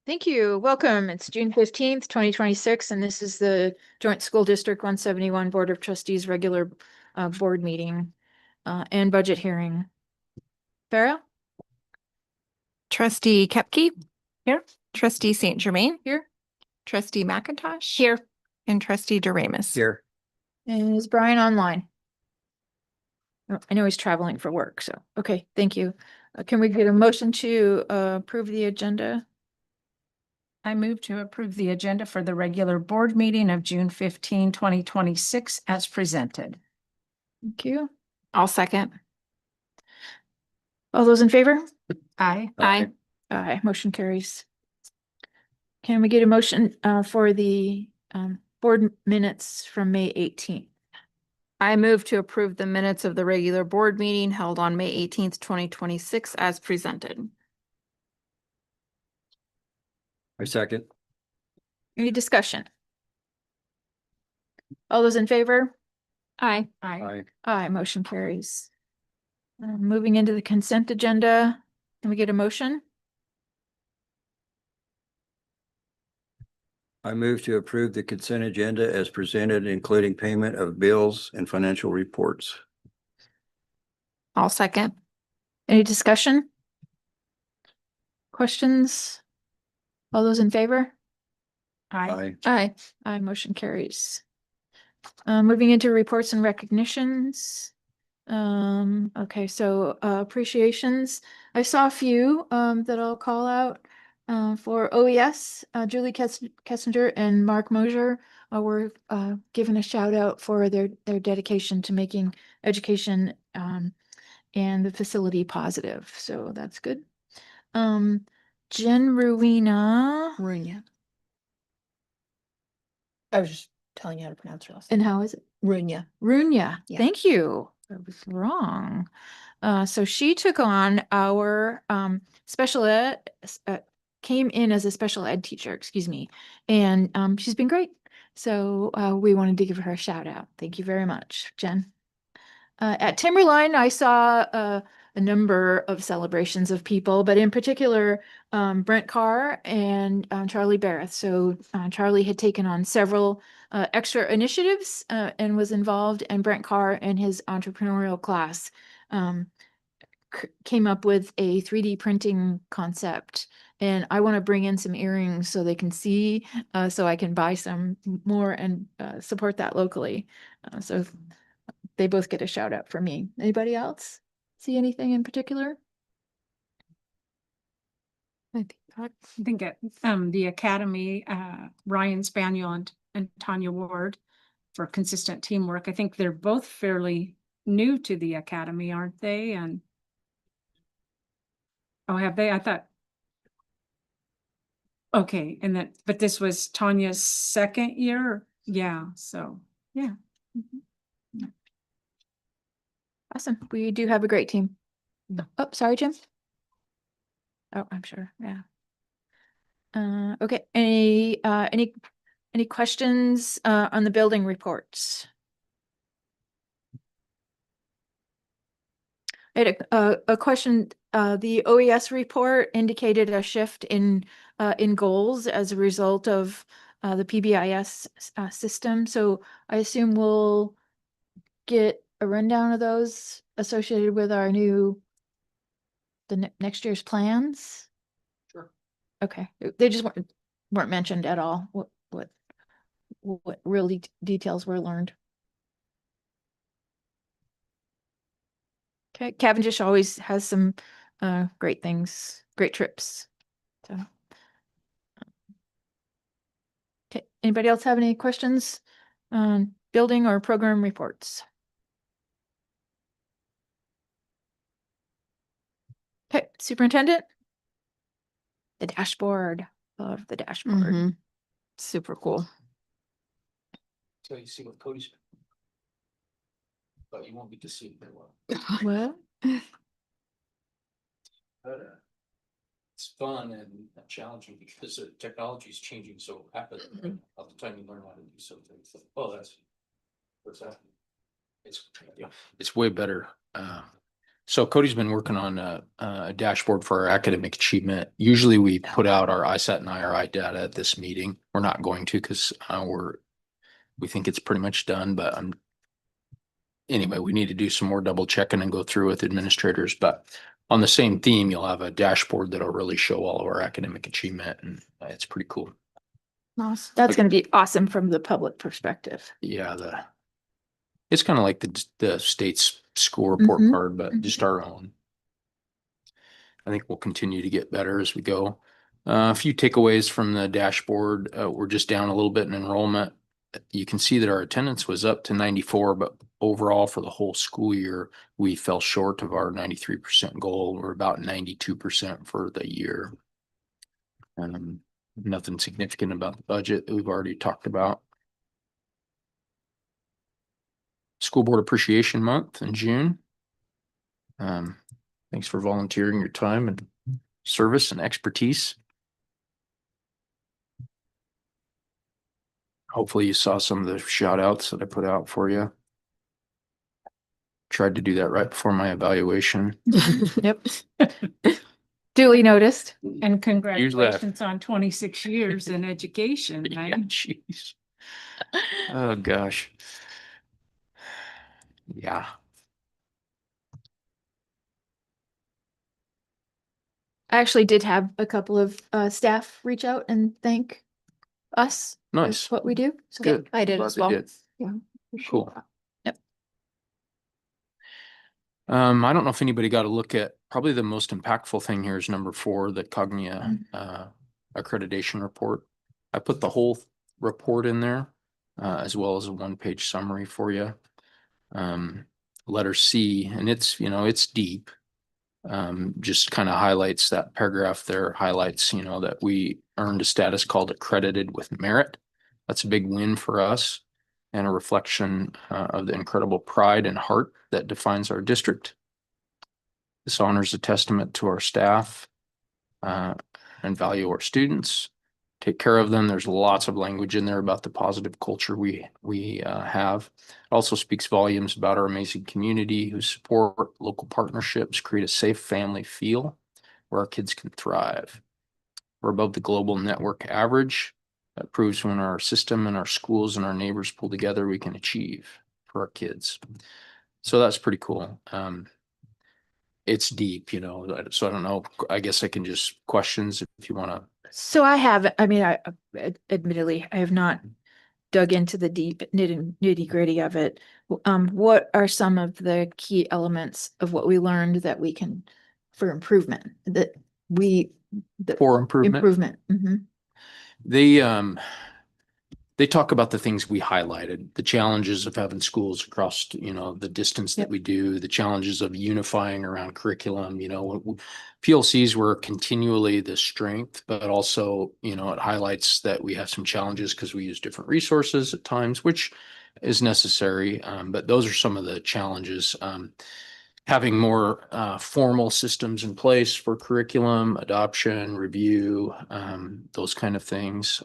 Thank you. Welcome. It's June 15th, 2026, and this is the Joint School District 171 Board of Trustees regular board meeting and budget hearing. Farah? Trustee Kepke here. Trustee St. Germain Here. Trustee McIntosh Here. And Trustee Doremus Here. And is Brian online? Oh, I know he's traveling for work, so okay, thank you. Can we get a motion to approve the agenda? I move to approve the agenda for the regular board meeting of June 15, 2026 as presented. Thank you. I'll second. All those in favor? Aye. Aye. Aye, motion carries. Can we get a motion for the board minutes from May 18th? I move to approve the minutes of the regular board meeting held on May 18th, 2026 as presented. I second. Any discussion? All those in favor? Aye. Aye. Aye. Aye, motion carries. Moving into the consent agenda, can we get a motion? I move to approve the consent agenda as presented, including payment of bills and financial reports. I'll second. Any discussion? Questions? All those in favor? Aye. Aye. Aye. Aye, motion carries. Moving into reports and recognitions. Okay, so appreciations. I saw a few that I'll call out. For OES, Julie Kessinger and Mark Mosier were given a shout out for their dedication to making education and the facility positive. So that's good. Jen Ruina. Runya. I was just telling you how to pronounce her last And name. how is it? Runya. Runya. Yeah. Thank you. I was wrong. So she took on our special ed, came in as a special ed teacher, excuse me, and she's been great. So we wanted to give her a shout out. Thank you very much, Jen. At Timberline, I saw a number of celebrations of people, but in particular, Brent Carr and Charlie Barrett. So Charlie had taken on several extra initiatives and was involved, and Brent Carr and his entrepreneurial class came up with a 3D printing concept. And I want to bring in some earrings so they can see, so I can buy some more and support that locally. So they both get a shout out from me. Anybody else see anything in particular? I think at the Academy, Ryan Spaniel and Tanya Ward for consistent teamwork. I think they're both fairly new to the Academy, aren't they? And oh, have they? I thought. Okay, and that, but this was Tanya's second year? Yeah, so, yeah. Awesome. We do have a great team. Oh, sorry, Jim. Oh, I'm sure. Yeah. Okay. Any questions on the building reports? I had a question. The OES report indicated a shift in goals as a result of the PBIS system. So I assume we'll get a rundown of those associated with our next year's plans. Sure. Okay, they just weren't mentioned at all. What really details were learned? Okay, Cavendish always has some great things, great trips. So, okay, anybody else have any questions on building or program reports? Okay, superintendent. The dashboard. Love the dashboard. Mm-hmm. Super cool. So you see what Cody's. But you won't get to see it very well. What? But it's fun and challenging because the technology is changing so rapidly. All the time you learn how to do something, it's like, oh, that's what's that? It's way better So Cody's been working on a dashboard for our academic achievement. Usually we put out our ISAT and IRI data at this meeting. We're not going to because we think it's pretty much done, but anyway, we need to do some more double checking and go through with administrators. But on the same theme, you'll have a dashboard that'll really show all of our academic achievement, and it's pretty cool. Awesome. That's going to be awesome from the public perspective. Yeah, it's kind of like the state's school report Mhm. card, but just our own. I think we'll continue to get better as we go. A few takeaways from the dashboard. We're just down a little bit in enrollment. You can see that our attendance was up to 94, but overall for the whole school year, we fell short of our 93% goal. We're about 92% for the year. Nothing significant about the budget that we've already talked about. School Board Appreciation Month in June. Thanks for volunteering your time and service and expertise. Hopefully you saw some of the shout outs that I put out for you. Tried to do that right before my evaluation. Yep. Duly noticed. And congratulations on 26 years in education, Yeah, right? jeez. Oh gosh. Yeah. I actually did have a couple of staff reach out and thank us for Nice. what we do. So Good. I did Glad as they well. did. Yeah. Cool. Yep. I don't know if anybody got a look at, probably the most impactful thing here is number 4, the Cognia accreditation report. I put the whole report in there, as well as a 1-page summary for you. Letter C, and it's deep. Just kind of highlights that paragraph there, highlights, that we earned a status called accredited with merit. That's a big win for us and a reflection of the incredible pride and heart that defines our district. This honor is a testament to our staff and value our students. Take care of them. There's lots of language in there about the positive culture we have. It also speaks volumes about our amazing community who support local partnerships, create a safe family feel where our kids can thrive. We're above the global network average. That proves when our system and our schools and our neighbors pull together, we can achieve for our kids. So that's pretty cool. It's deep, so I don't know. I guess I can just questions if you want to. So admittedly, I have not dug into the deep nitty gritty of it. What are some of the key elements of what we learned that we can, for improvement, For improvement. improvement? Mhm. They talk about the things we highlighted, the challenges of having schools across, the distance that Yep. we do, the challenges of unifying around curriculum, PLCs were continually the strength, but also, it highlights that we have some challenges because we use different resources at times, which is necessary. But those are some of the challenges. Having more formal systems in place for curriculum, adoption, review, those kind of things.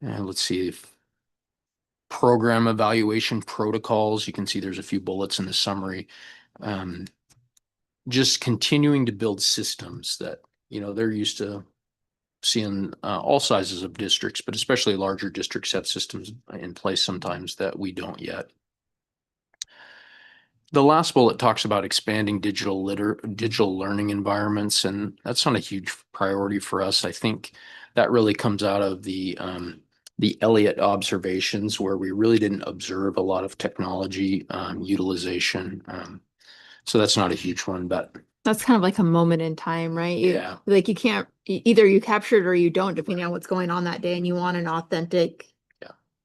Let's see if program evaluation protocols, you can see there's a few bullets in the summary. Just continuing to build systems that, they're used to seeing all sizes of districts, but especially larger districts have systems in place sometimes that we don't yet. The last bullet talks about expanding digital learning environments, and that's not a huge priority for us. I think that really comes out of the Elliott observations, where we really didn't observe a lot of technology utilization. So that's not a huge one, but That's kind of like a moment in time, right? Yeah. Like you can't, either you capture it or you don't, depending on what's going on that day, and you want an authentic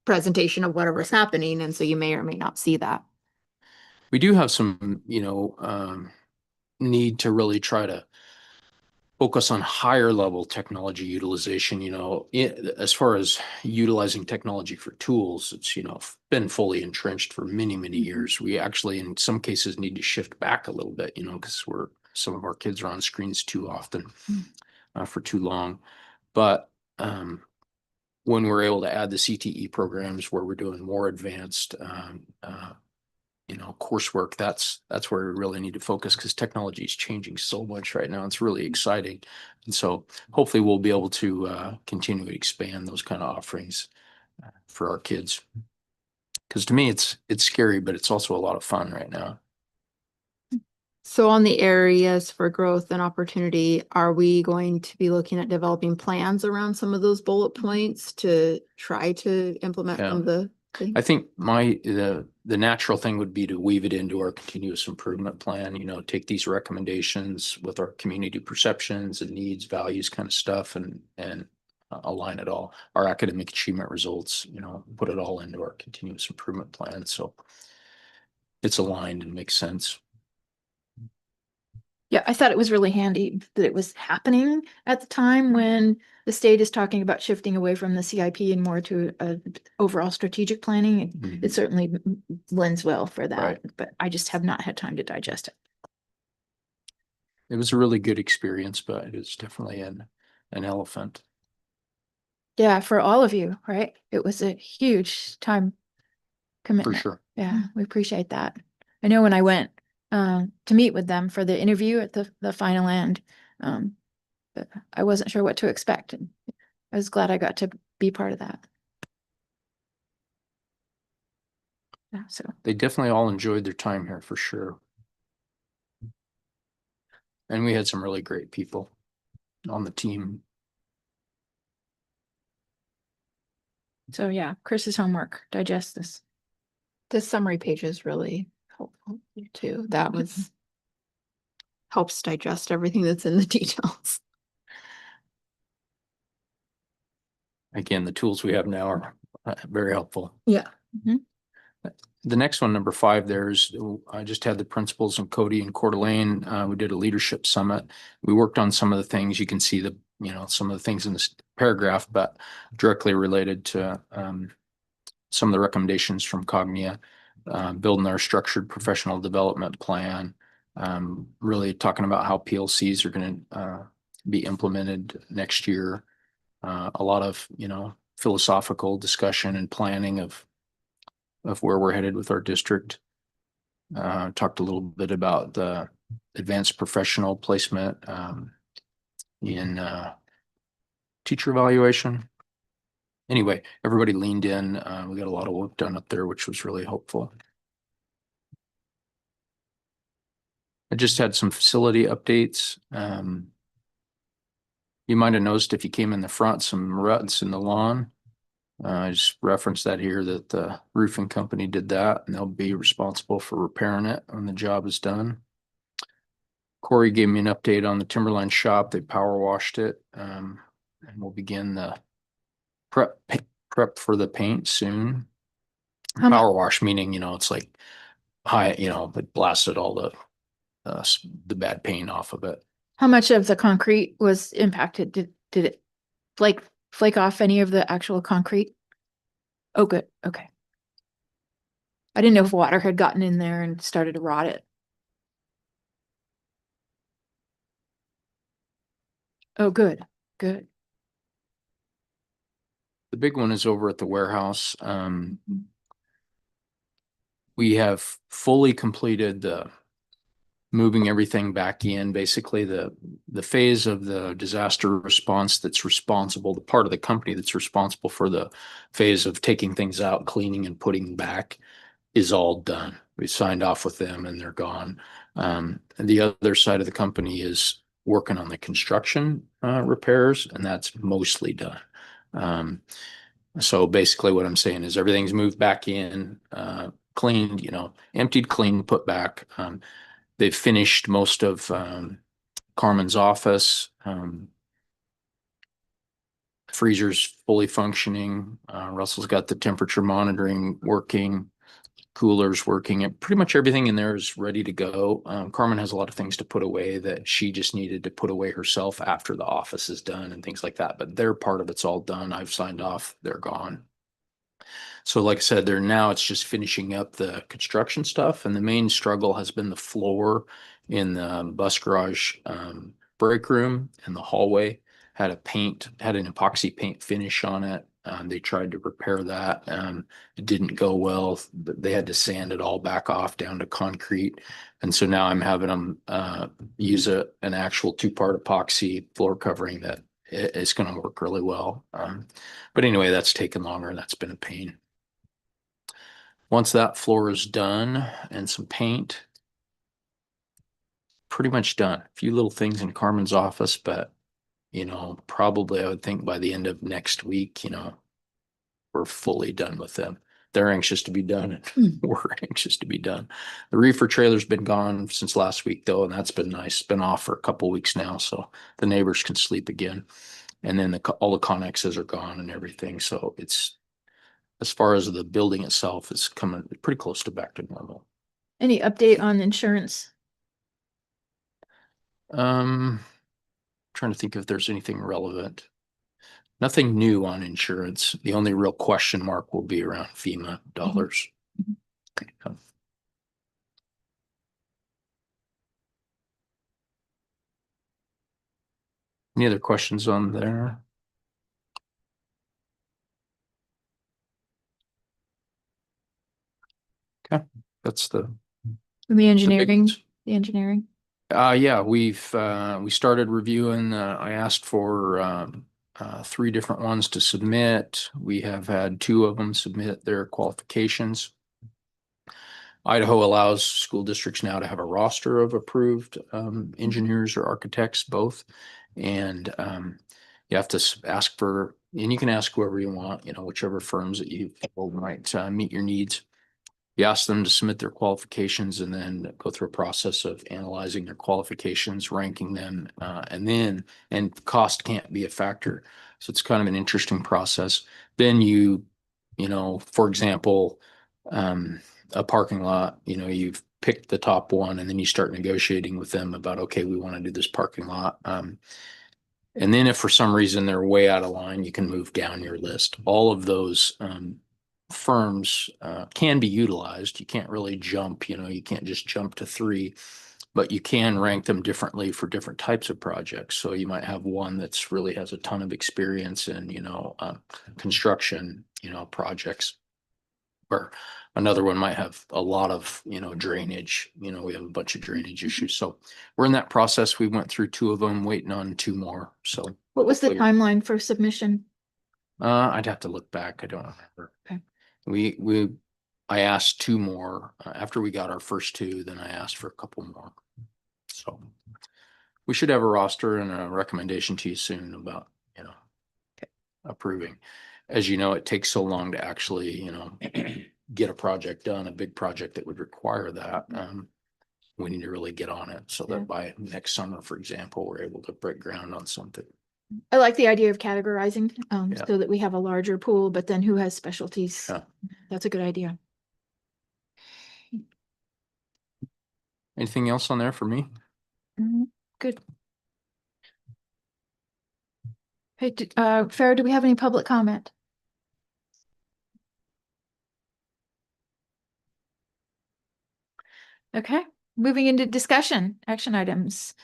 presentation of whatever's happening, and so you may or may not see that. we do have some, need to really try to focus on higher level technology utilization. As far as utilizing technology for tools, it's, been fully entrenched for many, many years. We actually, in some cases, need to shift back a little bit, because some of our kids are on screens too often, for too long. But when we're able to add the CTE programs where we're doing more advanced coursework, that's where we really need to focus because technology is changing so much right now. It's really exciting. And so hopefully we'll be able to continue to expand those kind of offerings for our kids. Because to me, it's scary, but it's also a lot of fun right now. So on the areas for growth and opportunity, are we going to be looking at developing plans around some of those bullet points to try to implement Yeah. some of the things? I think the natural thing would be to weave it into our continuous improvement plan, take these recommendations with our community perceptions and needs, values kind of stuff and align it all. Our academic achievement results, put it all into our continuous improvement plan. So it's aligned and makes sense. Yeah, I thought it was really handy that it was happening at the time when the state is talking about shifting away from the CIP and more to overall strategic planning. It Mhm. certainly lends well for that, Right. but I just have not had time to digest it. It was a really good experience, but it is definitely an elephant. Yeah, for all of you, right? It was a huge time For commitment. sure. Yeah, we appreciate that. I know when I went to meet with them for the interview at the final end, but I wasn't sure what to expect. And I was glad I got to be part of that. Yeah, so They definitely all enjoyed their time here for sure. And we had some really great people on the team. yeah, Chris's homework, digest this. The summary page is really helpful too. That was helps digest everything that's in the details. Again, the tools we have now are very helpful. Yeah. The next one, number 5, I just had the principals in Cody and Coeur d'Alene. We did a leadership summit. We worked on some of the things. You can see some of the things in this paragraph, but directly related to some of the recommendations from Cognia, building our structured professional development plan, really talking about how PLCs are going to be implemented next year. A lot of, philosophical discussion and planning of where we're headed with our district. Talked a little bit about the advanced professional placement in teacher evaluation. Anyway, everybody leaned in. We got a lot of work done up there, which was really helpful. I just had some facility updates. You might have noticed if you came in the front, some ruts in the lawn. I just referenced that here that the roofing company did that and they'll be responsible for repairing it when the job is done. Corey gave me an update on the Timberline shop. They power washed it. And we'll begin the prep for the paint soon. Power wash meaning, it's like high, it blasted all the bad paint off of it. How much of the concrete was impacted? Did it flake off any of the actual concrete? Oh, good. Okay. I didn't know if water had gotten in there and started to rot it. Oh, good. Good. The big one is over at the warehouse. We have fully completed the moving everything back in. Basically, the phase of the disaster response that's responsible, the part of the company that's responsible for the phase of taking things out, cleaning and putting back is all done. We signed off with them and they're gone. And the other side of the company is working on the construction repairs, and that's mostly done. So basically what I'm saying is everything's moved back in, cleaned, emptied, cleaned, put back. They've finished most of Carmen's office. Freezer's fully functioning. Russell's got the temperature monitoring working, coolers working, and pretty much everything in there is ready to go. Carmen has a lot of things to put away that she just needed to put away herself after the office is done and things like that. But their part of it's all done. I've signed off. They're gone. So like I said, it's just finishing up the construction stuff. And the main struggle has been the floor in the bus garage break room and the hallway had an epoxy paint finish on it. They tried to repair that. It didn't go well. They had to sand it all back off down to concrete. And so now I'm having them use an actual 2-part epoxy floor covering that is going to work really well. But anyway, that's taken longer and that's been a pain. Once that floor is done and some paint, pretty much done. A few little things in Carmen's office, but probably I would think by the end of next week, we're fully done with them. They're anxious to be done and we're anxious to be done. The reefer trailer's been gone since last week though, and that's been nice. It's been off for a couple weeks now, so the neighbors can sleep again. And then all the connexes are gone and everything. So it's, as far as the building itself, is coming pretty close to back to normal. Any update on insurance? Trying to think if there's anything relevant. Nothing new on insurance. The only real question mark will be around FEMA dollars. Okay. Any other questions on there? Okay, that's the The engineering, ones. the engineering. Yeah, we started reviewing. I asked for 3 different ones to submit. We have had 2 of them submit their qualifications. Idaho allows school districts now to have a roster of approved engineers or architects, both. And you have to ask for, and you can ask whoever you want, whichever firms that you feel might meet your needs. You ask them to submit their qualifications and then go through a process of analyzing their qualifications, ranking them, and cost can't be a factor. So it's kind of an interesting process. Then for example, a parking lot, you've picked the top one and then you start negotiating with them about, okay, we want to do this parking lot. And then if for some reason they're way out of line, you can move down your list. All of those firms can be utilized. You can't really jump, you can't just jump to 3, but you can rank them differently for different types of projects. So you might have one that's really has a ton of experience in, construction, projects, or another one might have a lot of, drainage. We have a bunch of drainage issues. So we're in that process. We went through 2 of them, waiting on 2 more. So What was the hopefully- timeline for submission? I'd have to look back. I don't remember. Okay. I asked 2 more after we got our first 2, then I asked for a couple more. So we should have a roster and a recommendation to you soon about, approving. As you know, it takes so long to actually, get a project done, a big project that would require that. We need to really get on it so Yeah. that by next summer, for example, we're able to break ground on something. I like the idea of categorizing, Yeah. so that we have a larger pool, but then who has specialties? Yeah. That's a good idea. Anything else on there for me? Good. Hey, Farah, do we have any public comment? Okay, moving into discussion, action items.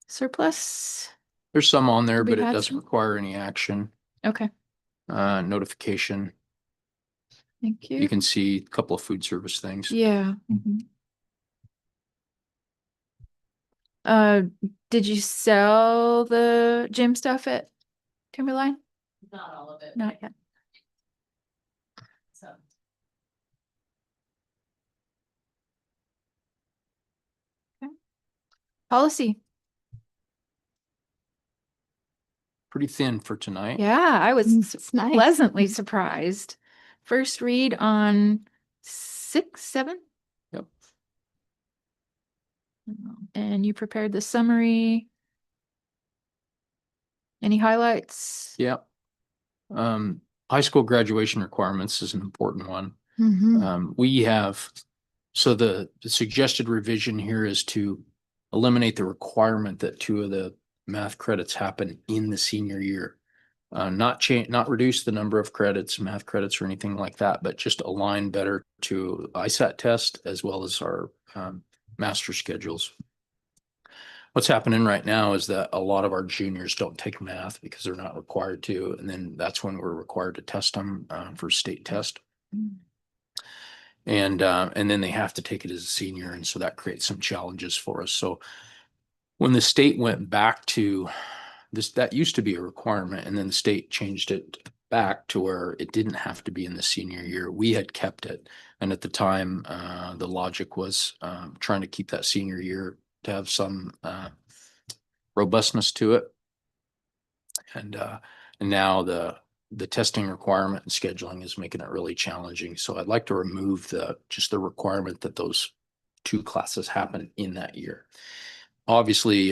Surplus, There's some on there, We but it had doesn't some. require any action, okay, notification. thank You you. can see a couple of food service things. Yeah. Did you sell the gym stuff at Timberline? Not all of it. Not yet. So. Policy. Pretty thin for tonight. Yeah, I was It's nice. pleasantly surprised. First read on 6, 7. Yep. And you prepared the summary. Any highlights? Yeah. High school graduation requirements is an important one. We have, so the suggested revision here is to eliminate the requirement that 2 of the math credits happen in the senior year. Not reduce the number of credits, math credits or anything like that, but just align better to ISAT test as well as our master schedules. What's happening right now is that a lot of our juniors don't take math because they're not required to, and then that's when we're required to test them for state test. And then they have to take it as a senior, and so that creates some challenges for us. So when the state went back to this, that used to be a requirement, and then the state changed it back to where it didn't have to be in the senior year. We had kept it, and at the time, the logic was trying to keep that senior year to have some robustness to it. And now the testing requirement and scheduling is making it really challenging. So I'd like to remove just the requirement that those 2 classes happen in that year. Obviously,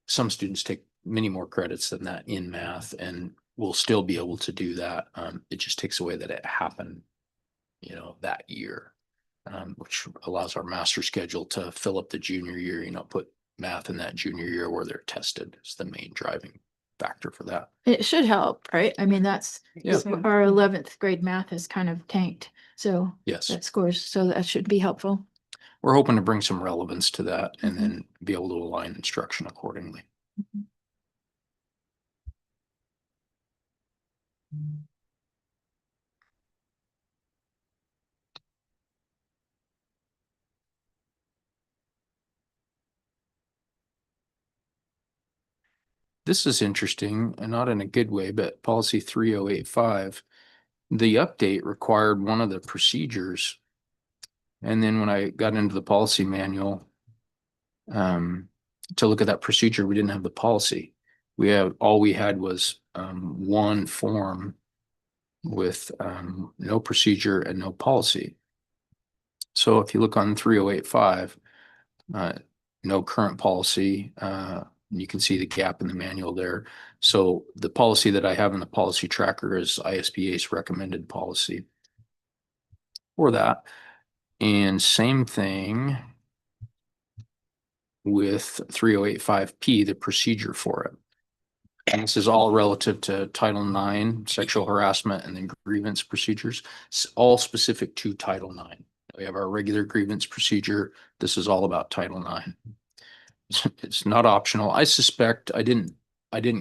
some students take many more credits than that in math, and we'll still be able to do that. It just takes away that it happened, that year. Which allows our master schedule to fill up the junior year, put math in that junior year where they're tested is the main driving factor for that. It should help, right? I mean, that's, Yeah. our 11th grade math is kind of tanked. So Yes, that scores, so that should be helpful. we're hoping to bring some relevance to that and then be able to align instruction accordingly. This is interesting, and not in a good way, but policy 3085, the update required one of the procedures. And then when I got into the policy manual, to look at that procedure, we didn't have the policy. All we had was one form with no procedure and no policy. So if you look on 3085, no current policy, you can see the gap in the manual there. So the policy that I have in the policy tracker is ISBA's recommended policy for that. And same thing with 3085P, the procedure for it. And this is all relative to Title IX, sexual harassment, and then grievance procedures. It's all specific to Title IX. We have our regular grievance procedure. This is all about Title IX. It's not optional. I suspect I didn't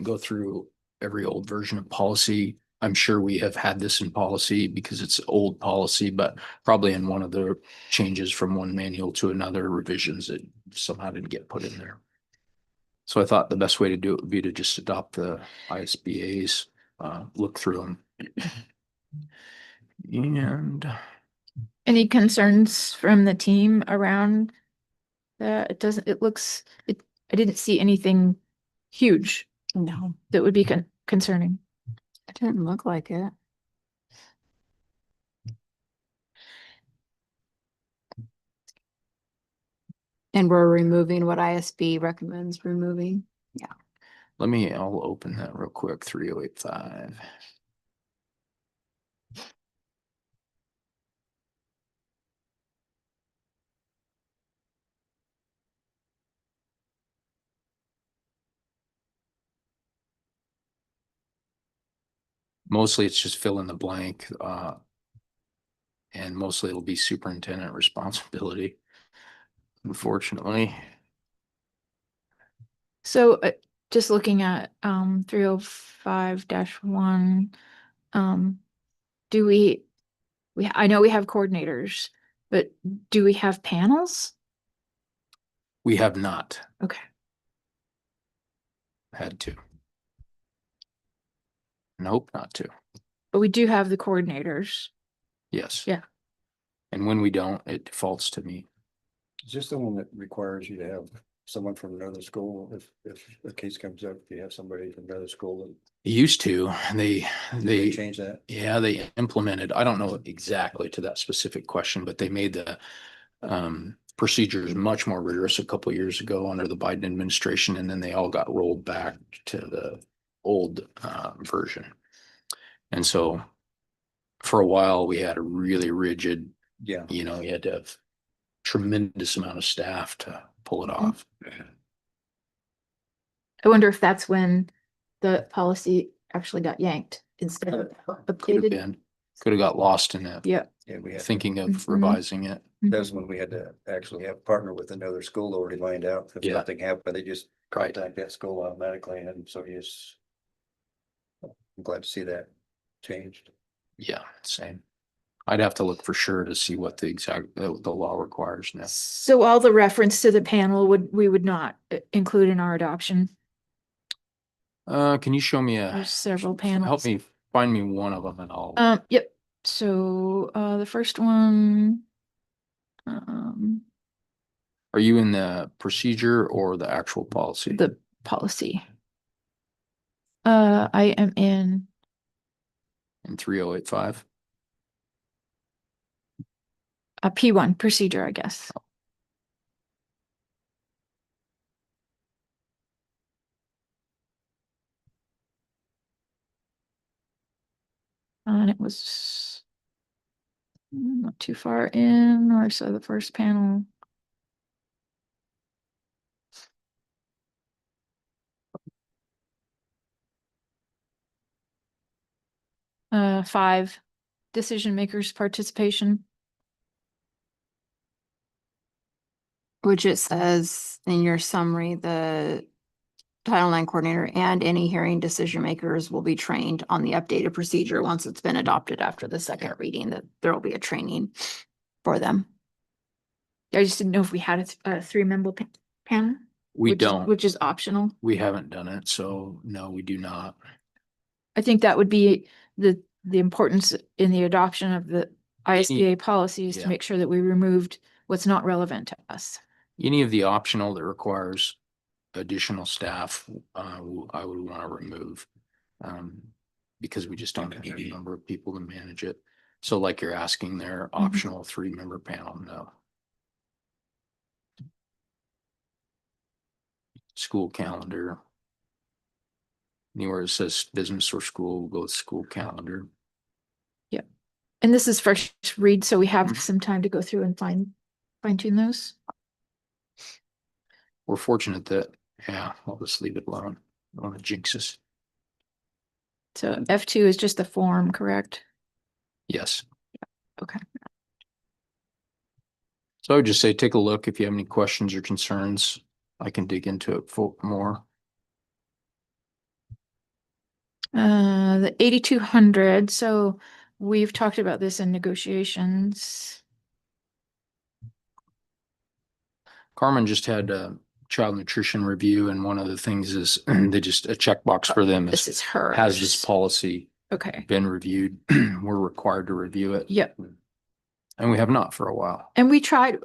go through every old version of policy. I'm sure we have had this in policy because it's old policy, but probably in one of the changes from one manual to another revisions, it somehow didn't get put in there. So I thought the best way to do it would be to just adopt the ISBA's, look through them. And Any concerns from the team around that? I didn't see anything huge No, that would be concerning. it didn't look like it. And we're removing what ISB recommends removing. I'll open that real quick, 3085. Mostly it's just fill in the blank, and mostly it'll be superintendent responsibility, unfortunately. So just looking at 305-1, I know we have coordinators, but do we have panels? We have not Okay. had to. And hope not to. But we do have the coordinators. Yes. Yeah. And when we don't, it defaults to me. Is this the one that requires you to have someone from another school? If a case comes up, you have somebody from another school and It used to, they change that? Yeah, they implemented, I don't know exactly to that specific question, but they made the procedures much more rigorous a couple of years ago under the Biden administration, and then they all got rolled back to the old version. And so for a while, we had a really rigid, Yeah. you had to have tremendous amount of staff to pull it off. I wonder if that's when the policy actually got yanked instead of Could have updated. been, could have got lost in it, Yeah. Yeah, we have. thinking of Mhm. revising it. That's when we had to actually have partner with another school already lined out. If Yeah. nothing happened, they just Right. contact that school automatically, and so yes. I'm glad to see that changed. Yeah, same. I'd have to look for sure to see what the exact, the law requires now. So all the reference to the panel we would not include in our adoption. Can you show me There's several help panels. me find me one of them and I'll, Yep. So, the first one, are you in the procedure or the actual policy? the policy. I am in, In 3085? P1 procedure, I guess. And it was not too far in, or so the first panel. Five, decision makers participation. Which it says in your summary, the Title IX coordinator and any hearing decision makers will be trained on the updated procedure once it's been adopted after the second reading, that there will be a training for them. I just didn't know if we had a three-member panel. We which is- don't, Which is optional. we haven't done it, so no, we do not. I think that would be the importance in the adoption of the ISBA policies yeah. to make sure that we removed what's not relevant to us. Any of the optional that requires additional staff, I would want to remove. Because we just don't have a number of people to manage it. So like you're asking there, optional 3-member panel, no. School calendar. Anywhere it says business or school, we'll go with school calendar. And this is first read, so we have some time to go through and fine tune those. We're fortunate that, yeah, I'll just leave it alone. I don't want to jinx us. So F2 is just the form, correct? Yes. Okay. So I would just say, take a look. If you have any questions or concerns, I can dig into it more. The 8,200. So we've talked about this in negotiations. Carmen just had a child nutrition review, and one of the things is they just a checkbox for them This is, is hers. has this policy Okay. been reviewed? We're required to review it. Yep. And we have not for a while. And we tried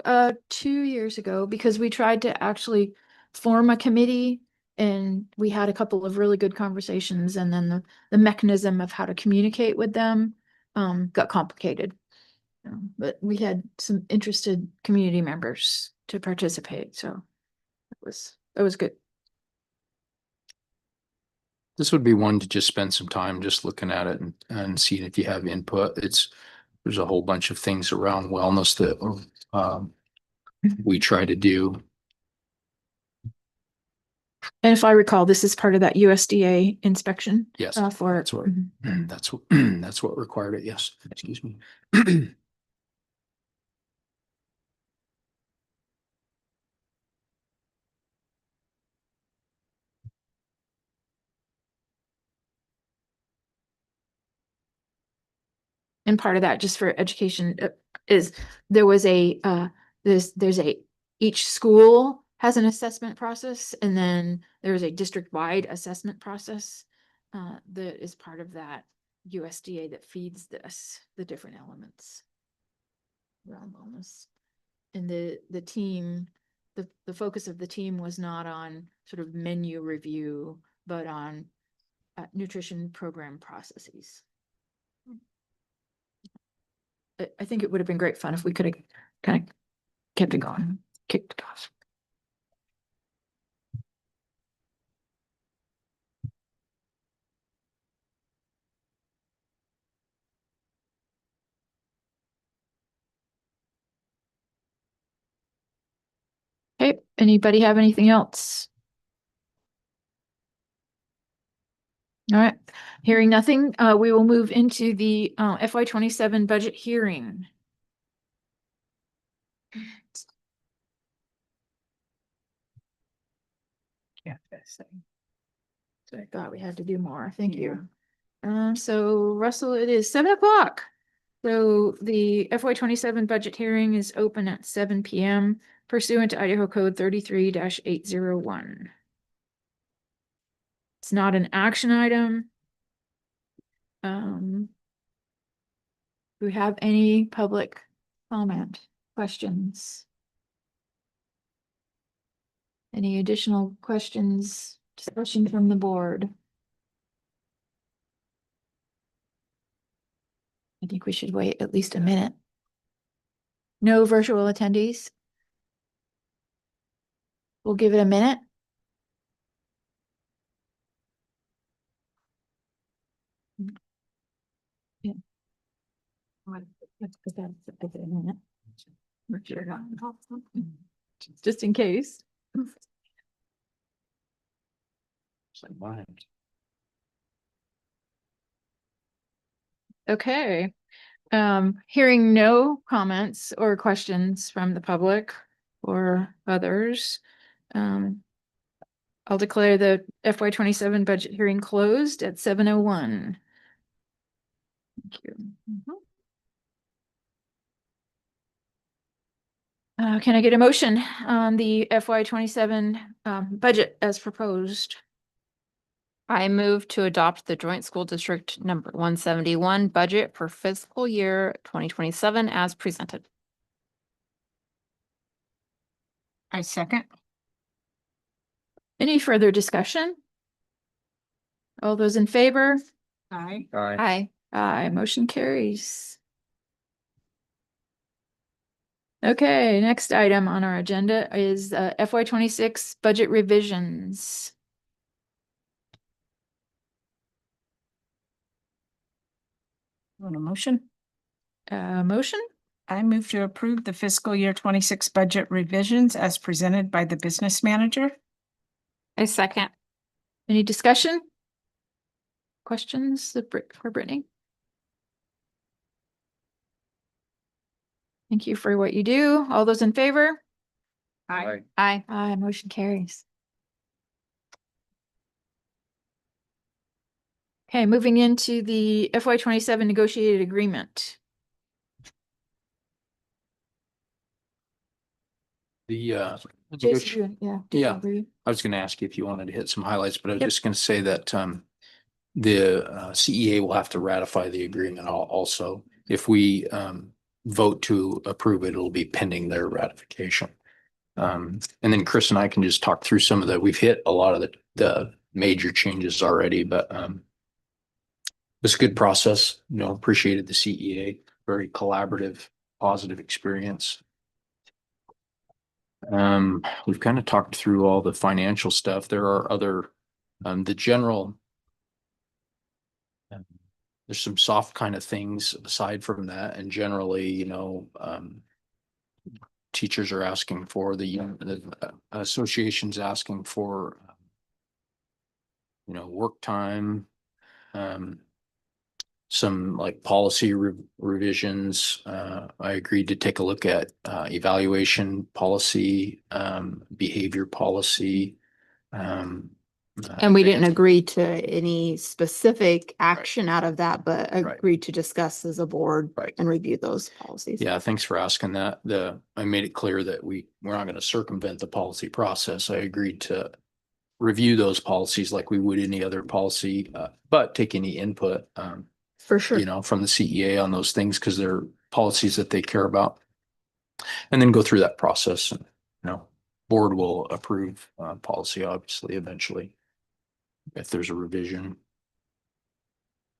2 years ago because we tried to actually form a committee, and we had a couple of really good conversations, and then the mechanism of how to communicate with them got complicated. But we had some interested community members to participate, so that was good. This would be one to just spend some time just looking at it and seeing if you have input. There's a whole bunch of things around wellness that we try to do. And if I recall, this is part of that USDA inspection. Yes, For that's what Mhm. that's what required it. Yes, excuse me. And part of that, just for education, is there was there's each school has an assessment process, and then there's a district-wide assessment process that is part of that USDA that feeds the different elements around wellness. And the team, the focus of the team was not on sort of menu review, but on nutrition program processes. I think it would have been great fun if we could have kind of kept it going, kicked it off. Okay, anybody have anything else? All right, hearing nothing, we will move into the FY27 budget hearing. Yeah. So I thought we had to do more. Thank you. So Russell, it is 7 o'clock. So the FY 27 budget hearing is open at 7 PM pursuant to Idaho Code 33-801. It's not an action item. Do we have any public comment, questions? Any additional questions, discussion from the board? I think we should wait at least a minute. No virtual attendees? We'll give it a minute. Yeah. Let's put that at a minute. We're sure not. Just in case. It's like mine. Okay. Hearing no comments or questions from the public or others, I'll declare the FY 27 budget hearing closed at 7:01. Thank you. Can I get a motion on the FY 27 budget as proposed? I move to adopt the joint school district number 171 budget for fiscal year 2027 as presented. I second. Any further discussion? All those in favor? Aye. Aye. Aye, motion carries. Okay, next item on our agenda is FY 26 budget revisions. Want a motion? Motion? I move to approve the fiscal year 26 budget revisions as presented by the business manager. I second. Any discussion? Questions for Brittany? Thank you for what you do. All those in favor? Aye. Aye. Aye, motion carries. Okay, moving into the FY 27 negotiated agreement. The Jason, yeah. Yeah. I was gonna ask you if you wanted to hit some highlights, but I was Yep. just gonna say that the CEA will have to ratify the agreement also. If we vote to approve it, it'll be pending their ratification. And then Chris and I can just talk through some of we've hit a lot of the major changes already, but it's a good process, appreciated the CEA, very collaborative, positive experience. We've kind of talked through all the financial stuff. There are other, the general, there's some soft kind of things aside from that. And generally, teachers are asking for the association's asking for, work time, some like policy revisions. I agreed to take a look at evaluation policy, behavior policy. And we didn't agree to any specific action out of that, but Right. agreed to discuss as a board Right. and review those policies. Yeah, thanks for asking that. I made it clear that we're not going to circumvent the policy process. I agreed to review those policies like we would any other policy, but take any input, For sure. from the CEA on those things because they're policies that they care about. And then go through that process and, board will approve policy obviously eventually if there's a revision.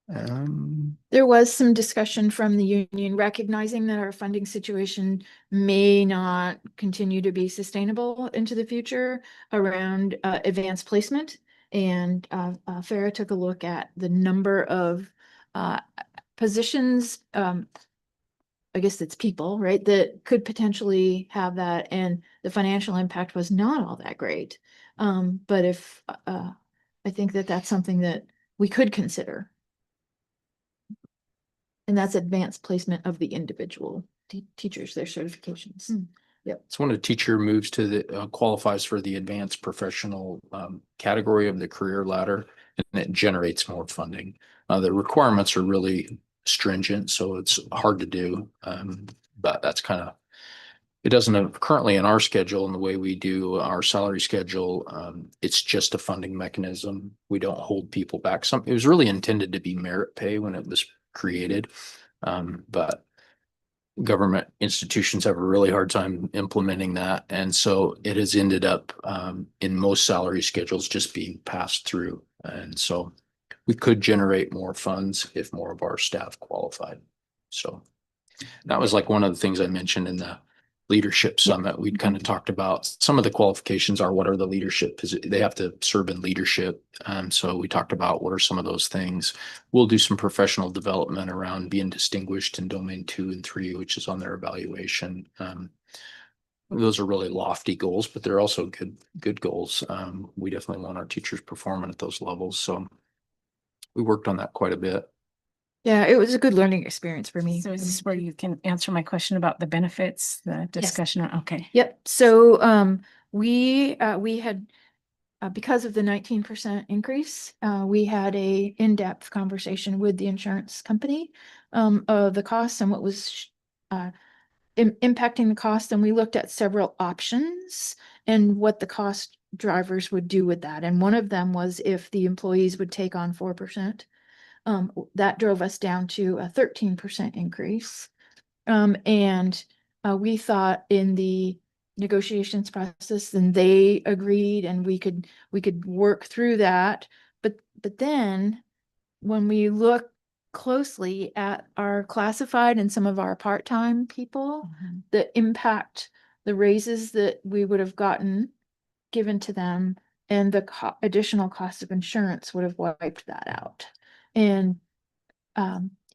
There was some discussion from the union recognizing that our funding situation may not continue to be sustainable into the future around advanced placement. And Farah took a look at the number of positions, I guess it's people, right, that could potentially have that, and the financial impact was not all that great. But if I think that that's something that we could consider. And that's advanced placement of the individual teachers, their certifications. Yep. So when a teacher moves to the, qualifies for the advanced professional category of the career ladder, and it generates more funding. The requirements are really stringent, so it's hard to do. But that's kind of, it doesn't have currently in our schedule and the way we do our salary schedule. It's just a funding mechanism. We don't hold people back. It was really intended to be merit pay when it was created. But government institutions have a really hard time implementing that. And so it has ended up in most salary schedules just being passed through. And so we could generate more funds if more of our staff qualified. So that was like one of the things I mentioned in the leadership summit. We'd kind of talked about some of the qualifications are what are the leadership, they have to serve in leadership. So we talked about what are some of those things. We'll do some professional development around being distinguished in domain 2 and 3, which is on their evaluation. Those are really lofty goals, but they're also good goals. We definitely want our teachers performing at those levels. So we worked on that quite a bit. Yeah, it was a good learning experience for me. So is this where you can answer my question about the benefits, the discussion? Okay. Yep. So we had because of the 19% increase, we had a in-depth conversation with the insurance company of the costs and what was impacting the cost, and we looked at several options and what the cost drivers would do with that. And one of them was if the employees would take on 4%. That drove us down to a 13% increase. And we thought in the negotiations process, and they agreed, and we could work through that. But then when we look closely at our classified and some of our part-time people, the impact, the raises that we would have gotten given to them and the additional cost of insurance would have wiped that out. And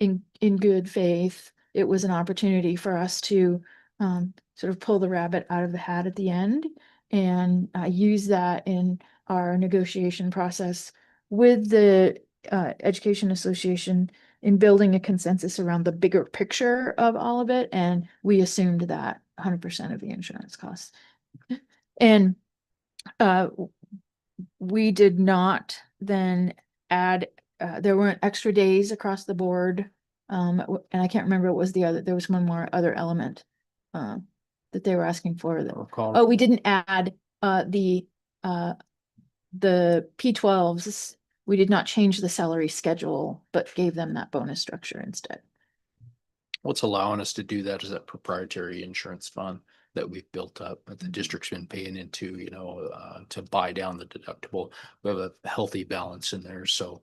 in good faith, it was an opportunity for us to sort of pull the rabbit out of the hat at the end and use that in our negotiation process with the Education Association in building a consensus around the bigger picture of all of it. And we assumed that 100% of the insurance costs. And we did not then add, there weren't extra days across the board. And I can't remember what was the other, there was one more other element that they were asking for. Oh, we didn't add the P12s. We did not change the salary schedule, but gave them that bonus structure instead. What's allowing us to do that is that proprietary insurance fund that we've built up that the district's been paying into, to buy down the deductible. We have a healthy balance in there. So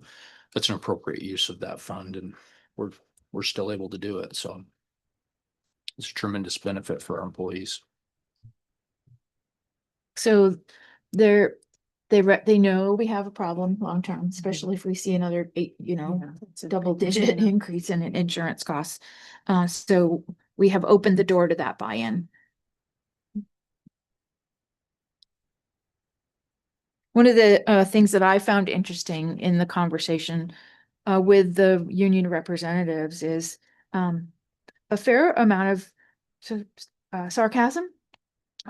that's an appropriate use of that fund, and we're still able to do it. So it's a tremendous benefit for our employees. So they know we have a problem long-term, especially if we see another double-digit increase in insurance costs. So we have opened the door to that buy-in. One of the things that I found interesting in the conversation with the union representatives is a fair amount of sarcasm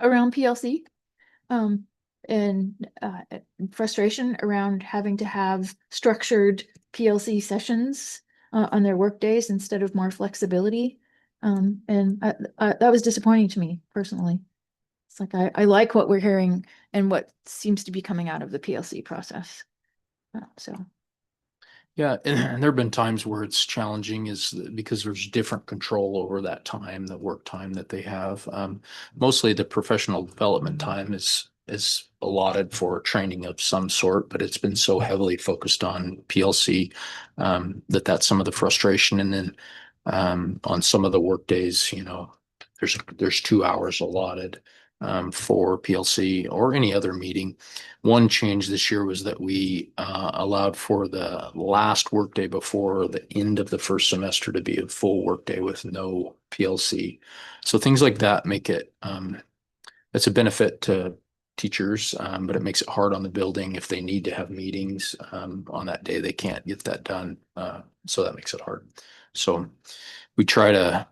around PLC. And frustration around having to have structured PLC sessions on their work days instead of more flexibility. And that was disappointing to me personally. It's like, I like what we're hearing and what seems to be coming out of the PLC process. So. Yeah, and there have been times where it's challenging is because there's different control over that time, the work time that they have. Mostly the professional development time is allotted for training of some sort, but it's been so heavily focused on PLC that's some of the frustration. And then on some of the work days, there's 2 hours allotted for PLC or any other meeting. One change this year was that we allowed for the last workday before the end of the first semester to be a full workday with no PLC. So things like that make it, it's a benefit to teachers, but it makes it hard on the building if they need to have meetings on that day, they can't get that done. So that makes it hard. So we try to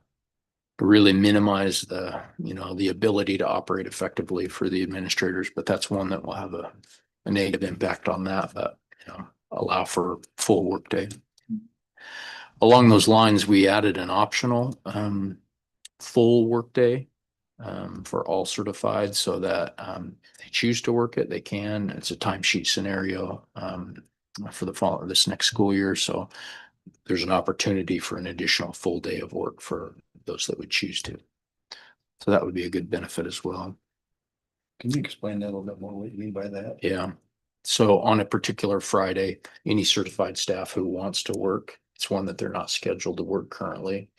really minimize the, the ability to operate effectively for the administrators, but that's one that will have a negative impact on that, but, allow for full workday. Along those lines, we added an optional, full workday, for all certified so that, if they choose to work it, they can. It's a timesheet scenario, for this next school year. So there's an opportunity for an additional full day of work for those that would choose to. So that would be a good benefit as well. Can you explain that a little bit more, what you mean by that? Yeah. So on a particular Friday, any certified staff who wants to work, it's one that they're not scheduled to work currently.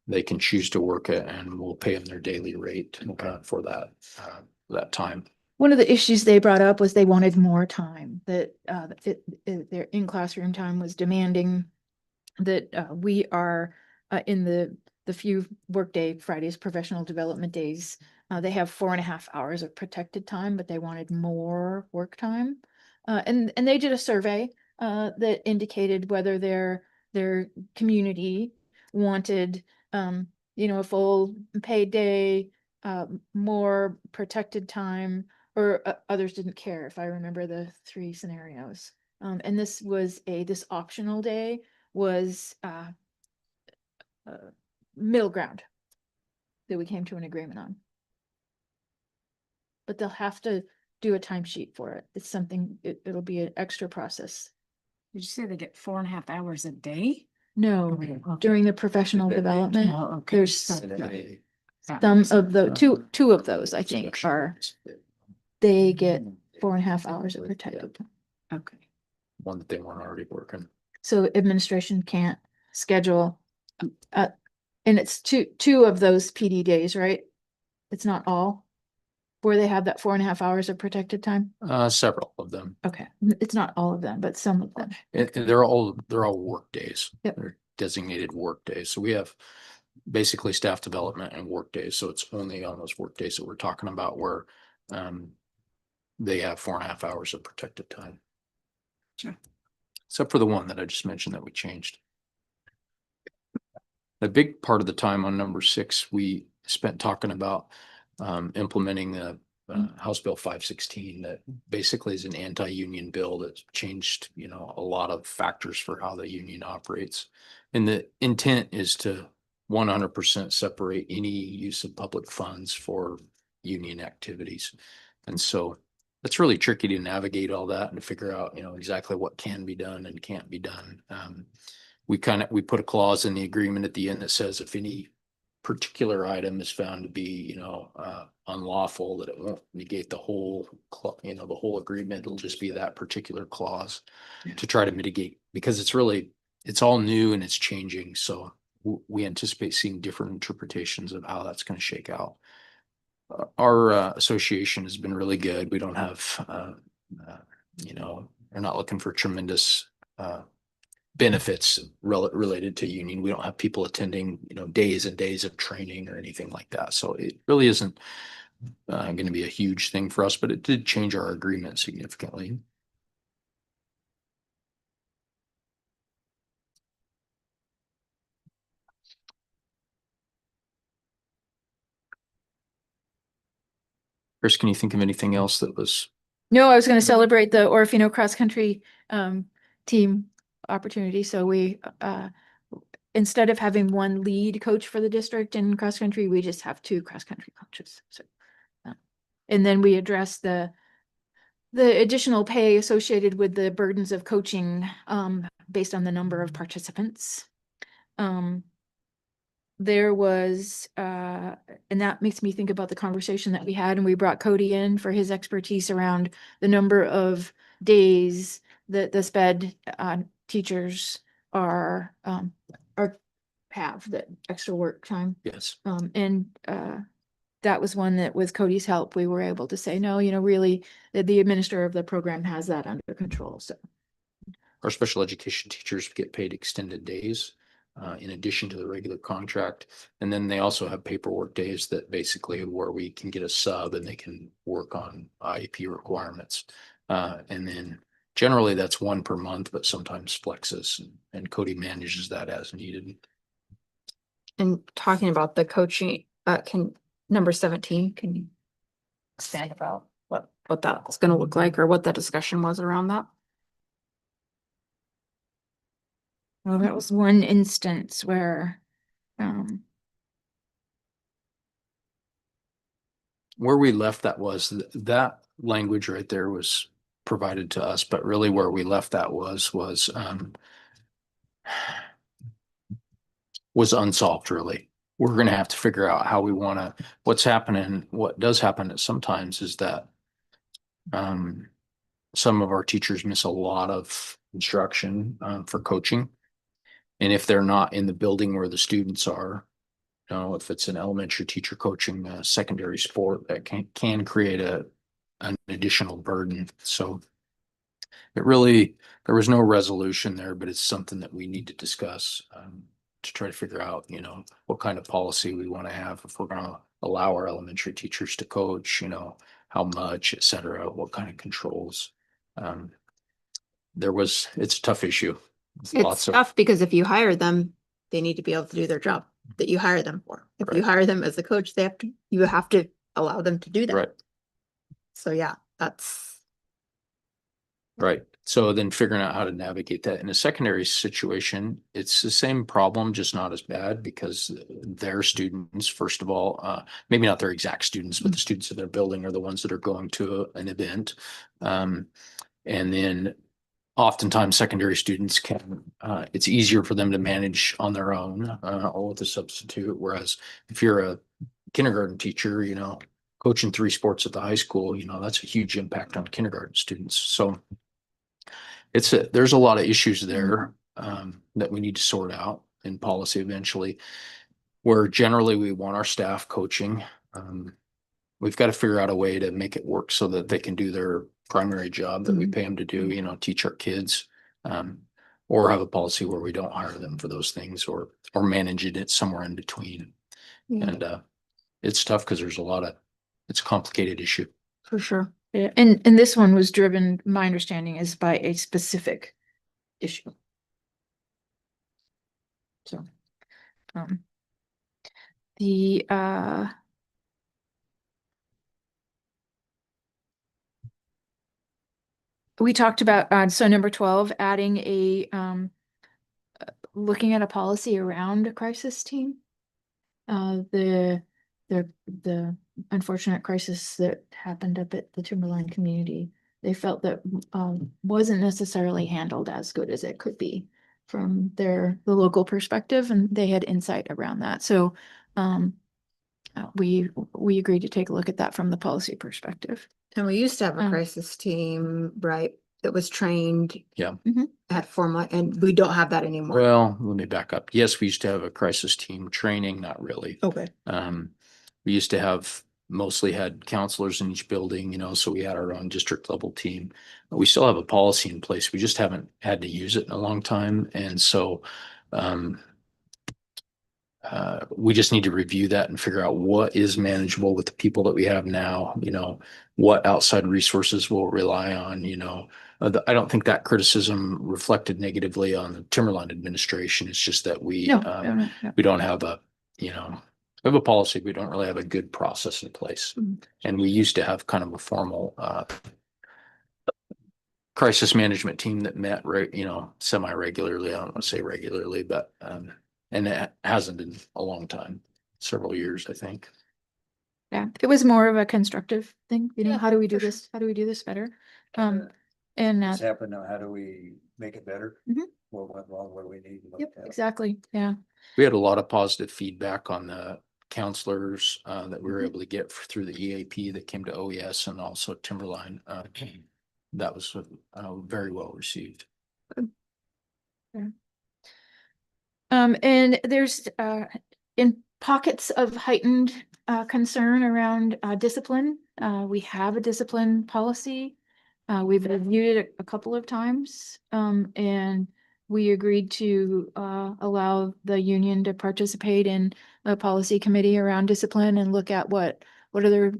They can choose to work it and we'll pay them their daily rate for that time. One of the issues they brought up was they wanted more time, that their in-classroom time was demanding, that we are in the few workday Fridays, professional development days. They have 4.5 hours of protected time, but they wanted more work time. And they did a survey that indicated whether their community wanted, a full paid day, more protected time, or others didn't care, if I remember the 3 scenarios. And this optional day was middle ground that we came to an agreement on. But they'll have to do a timesheet for it. It's something, it'll be an extra process. Did you say they get 4.5 hours a day? No, Okay. during the professional development, Oh, okay. there's That some makes of the sense. two of those, I think, they get 4.5 hours of protected time. Okay. One that they weren't already working. So administration can't schedule, and it's two of those PD days, right? It's not all where they have that 4.5 hours of protected time. Several of them. Okay, it's not all of them, but some of them. And they're all work days. Yep. They're designated work days. So we have basically staff development and work days. So it's only on those work days that we're talking about where they have 4.5 hours of protected time. Sure. Except for the one that I just mentioned that we changed. A big part of the time on number 6, we spent talking about implementing the House Bill 516 that basically is an anti-union bill that's changed, a lot of factors for how the union operates. And the intent is to 100% separate any use of public funds for union activities. And so it's really tricky to navigate all that and to figure out, exactly what can be done and can't be done. We put a clause in the agreement at the end that says if any particular item is found to be, unlawful, that it won't negate the whole, the whole agreement. It'll just be that particular clause to try to mitigate, because it's all new and it's changing. So we anticipate seeing different interpretations of how that's going to shake out. Our association has been really good. We don't have, we're not looking for tremendous benefits related to union. We don't have people attending, days and days of training or anything like that. So it really isn't going to be a huge thing for us, but it did change our agreement significantly. Chris, can you think of anything else that was? No, I was going to celebrate the Orofino cross country team opportunity. So we instead of having one lead coach for the district in cross country, we just have 2 cross country coaches. So, and then we address the additional pay associated with the burdens of coaching based on the number of participants. There was, and that makes me think about the conversation that we had, and we brought Cody in for his expertise around the number of days that the SPED teachers are have that extra work time. Yes. And that was one that with Cody's help, we were able to say, no, really, the administrator of the program has that under control. So Our special education teachers get paid extended days in addition to the regular contract. And then they also have paperwork days that basically where we can get a sub and they can work on IEP requirements. And then generally that's 1 per month, but sometimes flexes, and Cody manages that as needed. And talking about the coaching, number 17, can you expand about what that's gonna look like or what the discussion was around that? Well, that was one instance where, um, Where we left that was that language right there was provided to us, but really where we left that was unsolved really. We're gonna have to figure out how we wanna, what's happening, what does happen sometimes is that some of our teachers miss a lot of instruction for coaching. And if they're not in the building where the students are, you know, if it's an elementary teacher coaching a secondary sport, that can create an additional burden. So it really, there was no resolution there, but it's something that we need to discuss to try to figure out, you know, what kind of policy we want to have if we're going to allow our elementary teachers to coach, you know, how much, et cetera, what kind of controls. It's a tough issue. It's tough because if you hire them, they need to be able to do their job that you hire them for. If you Right. hire them as a coach, you have to allow them to do that. Right. So yeah, that's Right. So then figuring out how to navigate that in a secondary situation, it's the same problem, just not as bad because their students, first of all, maybe not their exact students, but the students of their building are the ones that are going to an event. And then oftentimes secondary students it's easier for them to manage on their own or with a substitute. Whereas if you're a kindergarten teacher, you know, coaching 3 sports at the high school, you know, that's a huge impact on kindergarten students. So there's a lot of issues there that we need to sort out in policy eventually, where generally we want our staff coaching. We've got to figure out a way to make it work so that they can do their primary job that we pay them to do, you know, teach our kids, or have a policy where we don't hire them for those things or manage it somewhere in between. Yeah. And it's tough because it's a complicated issue. for sure. yeah, and this one was driven, my understanding is by a specific issue. So, the, we talked about, so number 12, adding looking at a policy around a crisis team. The unfortunate crisis that happened up at the Timberline community, they felt that wasn't necessarily handled as good as it could be from the local perspective, and they had insight around that. So we agreed to take a look at that from the policy perspective. And we used to have a crisis team, right, that was trained. Yeah. At formal, and we don't have that anymore. Well, let me back up. Yes, we used to have a crisis team training, not really. Okay. We used to have mostly had counselors in each building, you know, so we had our own district level team. We still have a policy in place. We just haven't had to use it in a long time. And so we just need to review that and figure out what is manageable with the people that we have now, you know, what outside resources we'll rely on, you know. I don't think that criticism reflected negatively on the Timberline administration. It's just that we No. we don't have we have a policy. We don't really have a good process in place. And we used to have kind of a formal crisis management team that met, you know, semi-regularly. I don't want to say regularly, but and it hasn't in a long time, several years, I think. Yeah, it was more of a constructive thing, you know, Yeah, how do we do for sure. this? How do we do this better? It's happened now. How do we make it better? Mhm. What went wrong? What do we need? to look Yep, at? exactly. Yeah. We had a lot of positive feedback on the counselors that we were able to get through the EAP that came to OES and also Timberline. That was very well received. And there's in pockets of heightened concern around discipline. We have a discipline policy. We've reviewed it a couple of times, and we agreed to allow the union to participate in a policy committee around discipline and look at what are their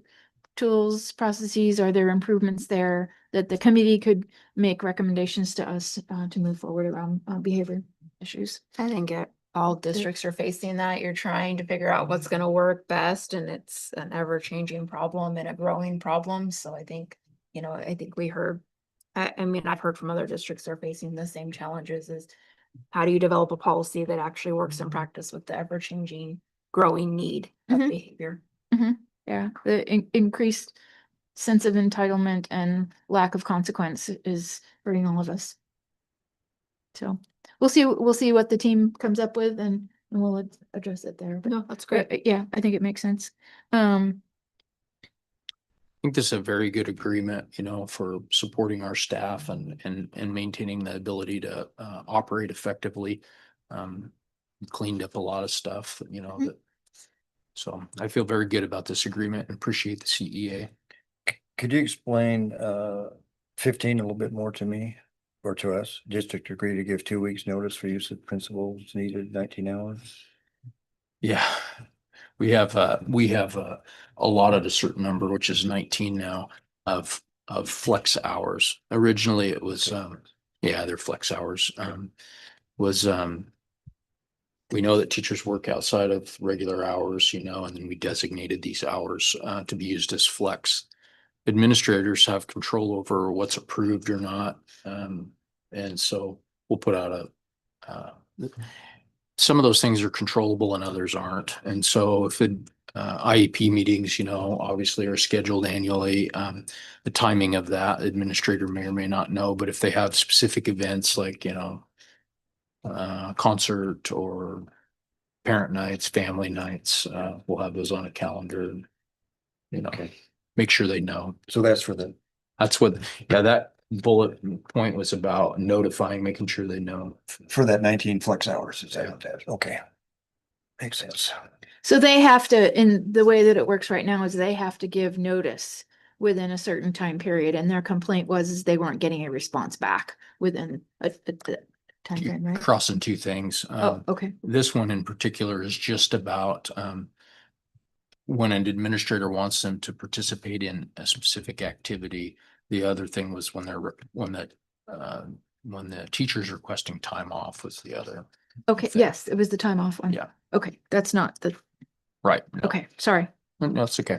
tools, processes, are there improvements there that the committee could make recommendations to us to move forward around behavior issues. I think all districts are facing that. You're trying to figure out what's gonna work best, and it's an ever-changing problem and a growing problem. So I think, I think we heard, I mean, I've heard from other districts that are facing the same challenges is how do you develop a policy that actually works in practice with the ever-changing, growing need of Mhm. behavior? Yeah, the increased sense of entitlement and lack of consequence is hurting all of us. So we'll see what the team comes up with and we'll address it there. But No, that's great. yeah, I think it makes sense. Um, I think this is a very good agreement, for supporting our staff and maintaining the ability to operate effectively. Cleaned up a lot of stuff, that. So I feel very good about this agreement and appreciate the CEA. Could you explain 15 a little bit more to me or to us? District agree to give 2 weeks notice for use of principals needed 19 hours. Yeah, we have allotted a certain number, which is 19 now, of flex hours. Originally, it was they're flex hours. We know that teachers work outside of regular hours, and then we designated these hours to be used as flex. Administrators have control over what's approved or not, and so we'll put out some of those things are controllable and others aren't. And so if IEP meetings, obviously are scheduled annually, the timing of that administrator may or may not know, but if they have specific events like, concert or parent nights, family nights, we'll have those on a calendar and, Okay. make sure they know. So that's for the, That's what, that bullet point was about, notifying, making sure they know. for that 19 flex hours. Is that what that? Okay. Makes sense. so they have to, in the way that it works right now is they have to give notice within a certain time period. And their complaint was they weren't getting a response back within a time frame, right? Crossing two things. Oh, okay. This one in particular is just about when an administrator wants them to participate in a specific activity. The other thing was when the teacher's requesting time off was the other. Okay, thing. yes, it was the time off one. Yeah. Okay, that's not the, Right. No. okay, sorry. No, it's okay.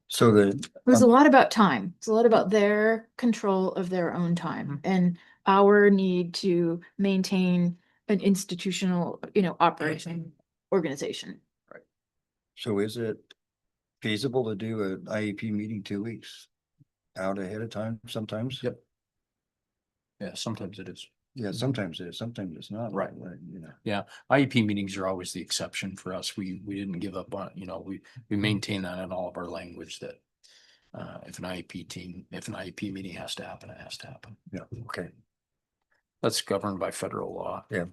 So It was a lot about time. It's a lot about their control of their own time and our need to maintain an institutional, operation organization. so is it feasible to do an IEP meeting 2 weeks out ahead of time sometimes? Yep. Yeah, sometimes it is. Yeah, sometimes it is, sometimes it's not. Right. IEP meetings are always the exception for us. We didn't give up on, we maintain that in all of our language that if an IEP meeting has to happen, it has to happen. Yeah, okay. That's governed by federal law. Yeah,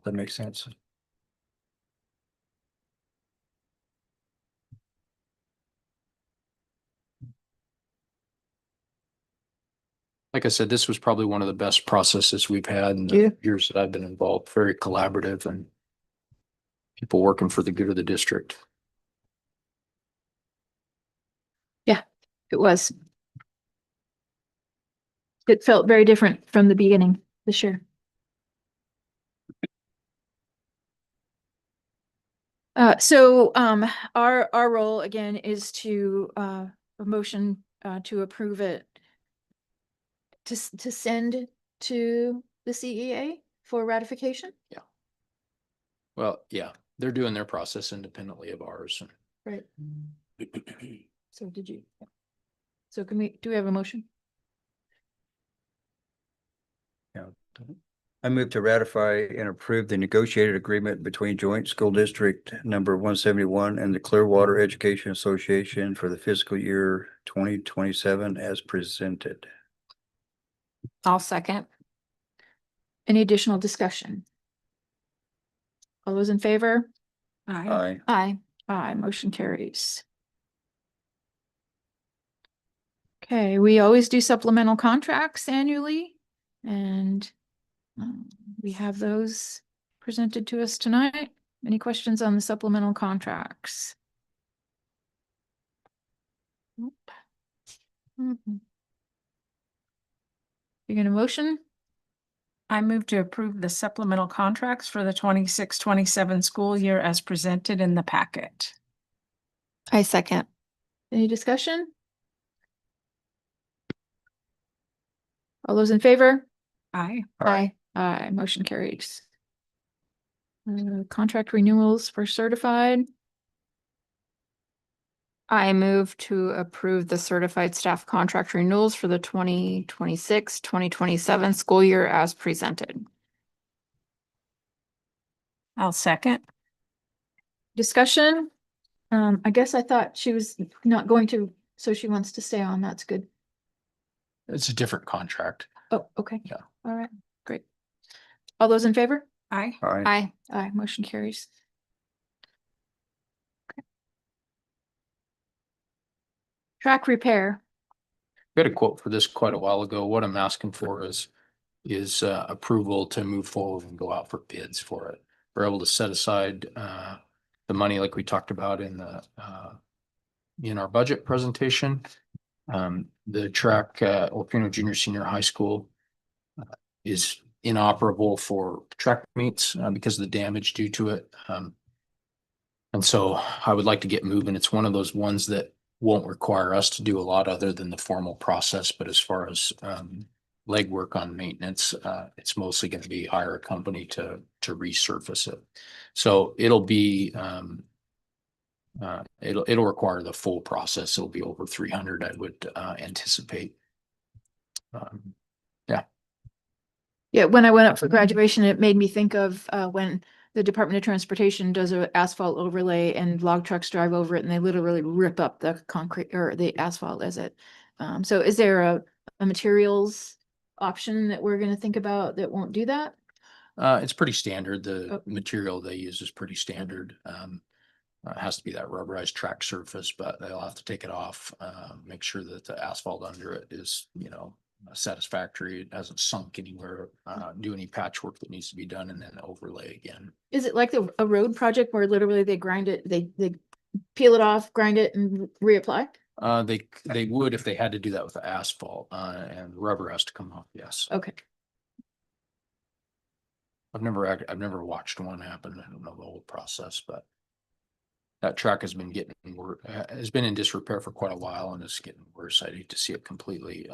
that makes sense. Like I said, this was probably one of the best processes we've had in Yeah. the years that I've been involved. Very collaborative and people working for the good of the district. It was. It felt very different from the beginning this year. So our role again is to a motion to approve it to send to the CEA for ratification. Well, yeah, they're doing their process independently of ours. Right. So did you? So do we have a motion? I move to ratify and approve the negotiated agreement between Joint School District number 171 and the Clearwater Education Association for the fiscal year 2027 as presented. I'll second. Any additional discussion? All those in favor? Aye. Aye. Aye, motion carries. Okay, we always do supplemental contracts annually, and we have those presented to us tonight. Any questions on the supplemental contracts? Nope. Mhm. You're gonna motion? I move to approve the supplemental contracts for the 26-27 school year as presented in the packet. I second. Any discussion? All those in favor? Aye. Aye. Aye, motion carries. Contract renewals for certified. I move to approve the certified staff contract renewals for the 2026-2027 school year as presented. I'll second. Discussion? I guess I thought she was not going to, so she wants to stay on. That's good. It's a different contract. Oh, okay. Yeah. All right, great. All those in favor? Aye. Aye. Aye. Aye, motion carries. Okay. Track repair. We had a quote for this quite a while ago. What I'm asking for is approval to move forward and go out for bids for it. We're able to set aside the money like we talked about in the in our budget presentation. The track at Orofino Junior Senior High School is inoperable for track meets because of the damage due to it. And so I would like to get moving. It's one of those ones that won't require us to do a lot other than the formal process, but as far as legwork on maintenance, it's mostly going to be hire a company to resurface it. So it'll be it'll require the full process. It'll be over 300, I would anticipate. Yeah, when I went up for graduation, it made me think of when the Department of Transportation does an asphalt overlay and log trucks drive over it and they literally rip up the concrete or the asphalt as it. So is there a materials option that we're gonna think about that won't do that? It's pretty standard. The Oh. material they use is pretty standard. It has to be that rubberized track surface, but they'll have to take it off, make sure that the asphalt under it is, satisfactory. It hasn't sunk anywhere, do any patchwork that needs to be done and then overlay again. Is it like a road project where literally they grind it, they peel it off, grind it and reapply? They would if they had to do that with the asphalt, and rubber has to come off. Yes. Okay. I've never watched one happen. I don't know the whole process, but that track has been has been in disrepair for quite a while and it's getting worse. I hate to see it completely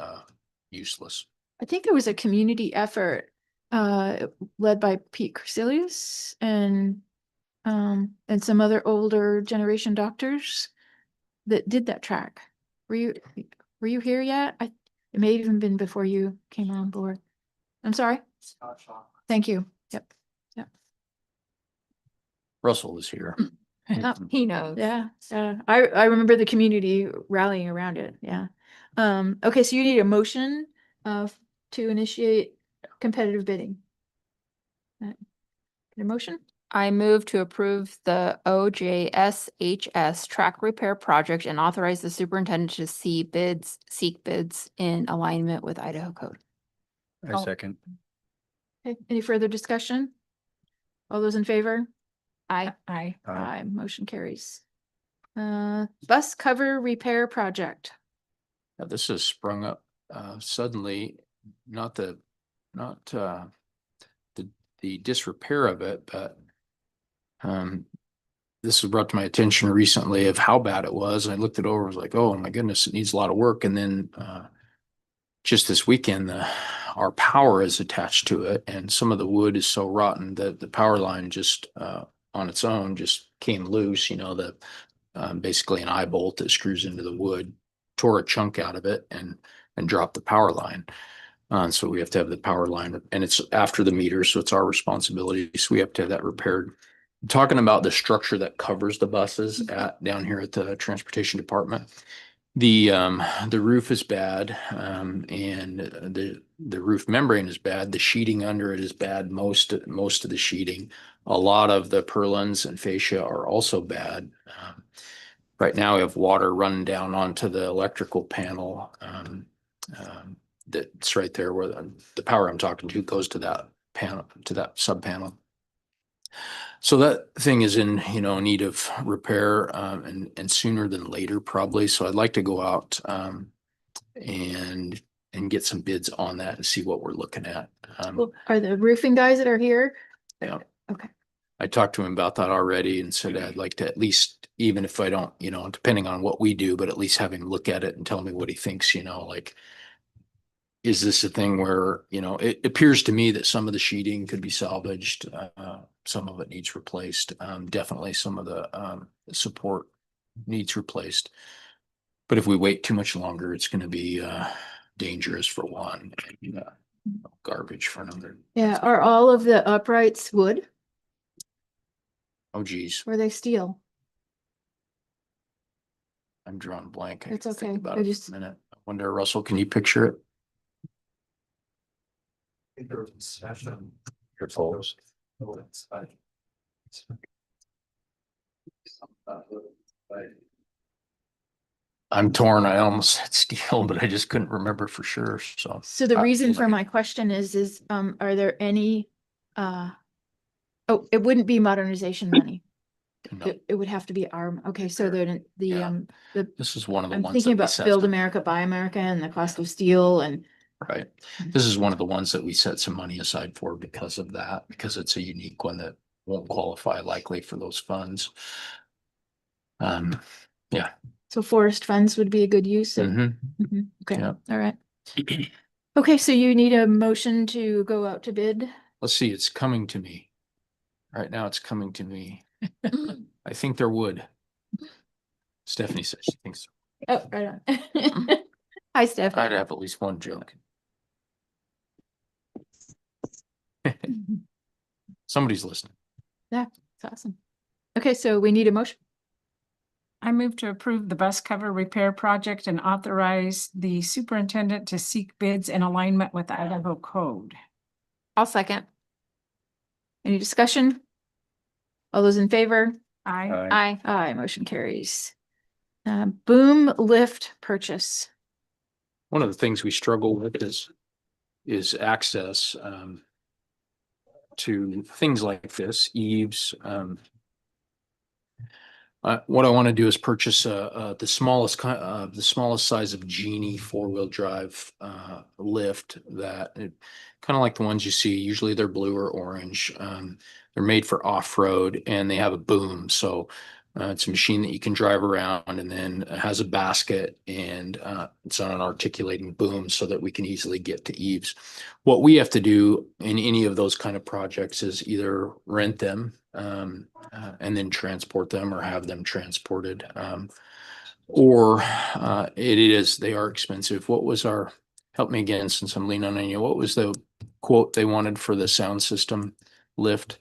useless. I think there was a community effort led by Pete Crecilius and some other older generation doctors that did that track. Were you here yet? It may have even been before you came on board. I'm sorry. Thank you. Yep. Russell was here. He knows. Yeah. I remember the community rallying around it. Yeah. Okay, so you need a motion to initiate competitive bidding. Get a motion? I move to approve the OJSHS track repair project and authorize the superintendent to seek bids in alignment with Idaho code. I second. Okay, any further discussion? All those in favor? Aye. Aye. Aye, motion carries. Bus cover repair project. Now, this has sprung up suddenly, not the disrepair of it, but this was brought to my attention recently of how bad it was. And I looked it over, I was like, oh my goodness, it needs a lot of work. And then just this weekend, our power is attached to it, and some of the wood is so rotten that the power line just on its own just came loose. Basically an eye bolt that screws into the wood tore a chunk out of it and dropped the power line. So we have to have the power line, and it's after the meter, so it's our responsibility. So we have to have that repaired. I'm talking about the structure that covers the buses down here at the transportation department. The roof is bad, and the roof membrane is bad. The sheeting under it is bad. Most of the sheeting, a lot of the purlins and fascia are also bad. Right now we have water running down onto the electrical panel. That's right there where the power I'm talking to goes to that panel, to that sub panel. So that thing is in, need of repair, and sooner than later probably. So I'd like to go out, and and get some bids on that and see what we're looking at. Well, are the roofing guys that are here? Yeah. Okay. I talked to him about that already and said I'd like to at least, even if I don't, depending on what we do, but at least have him look at it and tell me what he thinks, like, is this a thing where, it appears to me that some of the sheeting could be salvaged. Some of it needs replaced. Definitely some of the support needs replaced. But if we wait too much longer, it's going to be dangerous for one, and garbage for another. Yeah, are all of the uprights wood Oh, geez, or are they steel? I'm drawing a blank. I It's have to think okay. about I it just- for a minute. I wonder, Russell, can you picture it? Your photos. I'm torn. I almost said steel, but I just couldn't remember for sure. So the reason for like- my question is, are there any, oh, it wouldn't be modernization money. No, It would have to be our, okay, so Yeah. this is one of the I'm ones thinking that we about set Build some- America, Buy America and the cost of steel and Right. This is one of the ones that we set some money aside for because of that, because it's a unique one that won't qualify likely for those funds. so forest funds would be a good use of. Mhm. Mhm, okay, Yeah. all right. Okay, so you need a motion to go out to bid? Let's see, it's coming to me. Right now, it's coming to me. I think there would. Stephanie says she thinks Oh, right on. Hi, Steph. I'd have at least one joke. Somebody's listening. That's awesome. Okay, so we need a motion. I move to approve the bus cover repair project and authorize the superintendent to seek bids in alignment with the Idaho code. I'll second. Any discussion? All those in favor? I, Aye. Aye, motion carries. Boom lift purchase. One of the things we struggle with is access to things like this, eaves. What I want to do is purchase the smallest size of Genie 4-wheel drive lift that kind of like the ones you see. Usually they're blue or orange. They're made for off-road and they have a boom. So it's a machine that you can drive around, and then it has a basket, and it's on an articulating boom so that we can easily get to eaves. What we have to do in any of those kind of projects is either rent them and then transport them or have them transported. Or they are expensive. Help me again since I'm leaning on you. What was the quote they wanted for the sound system lift?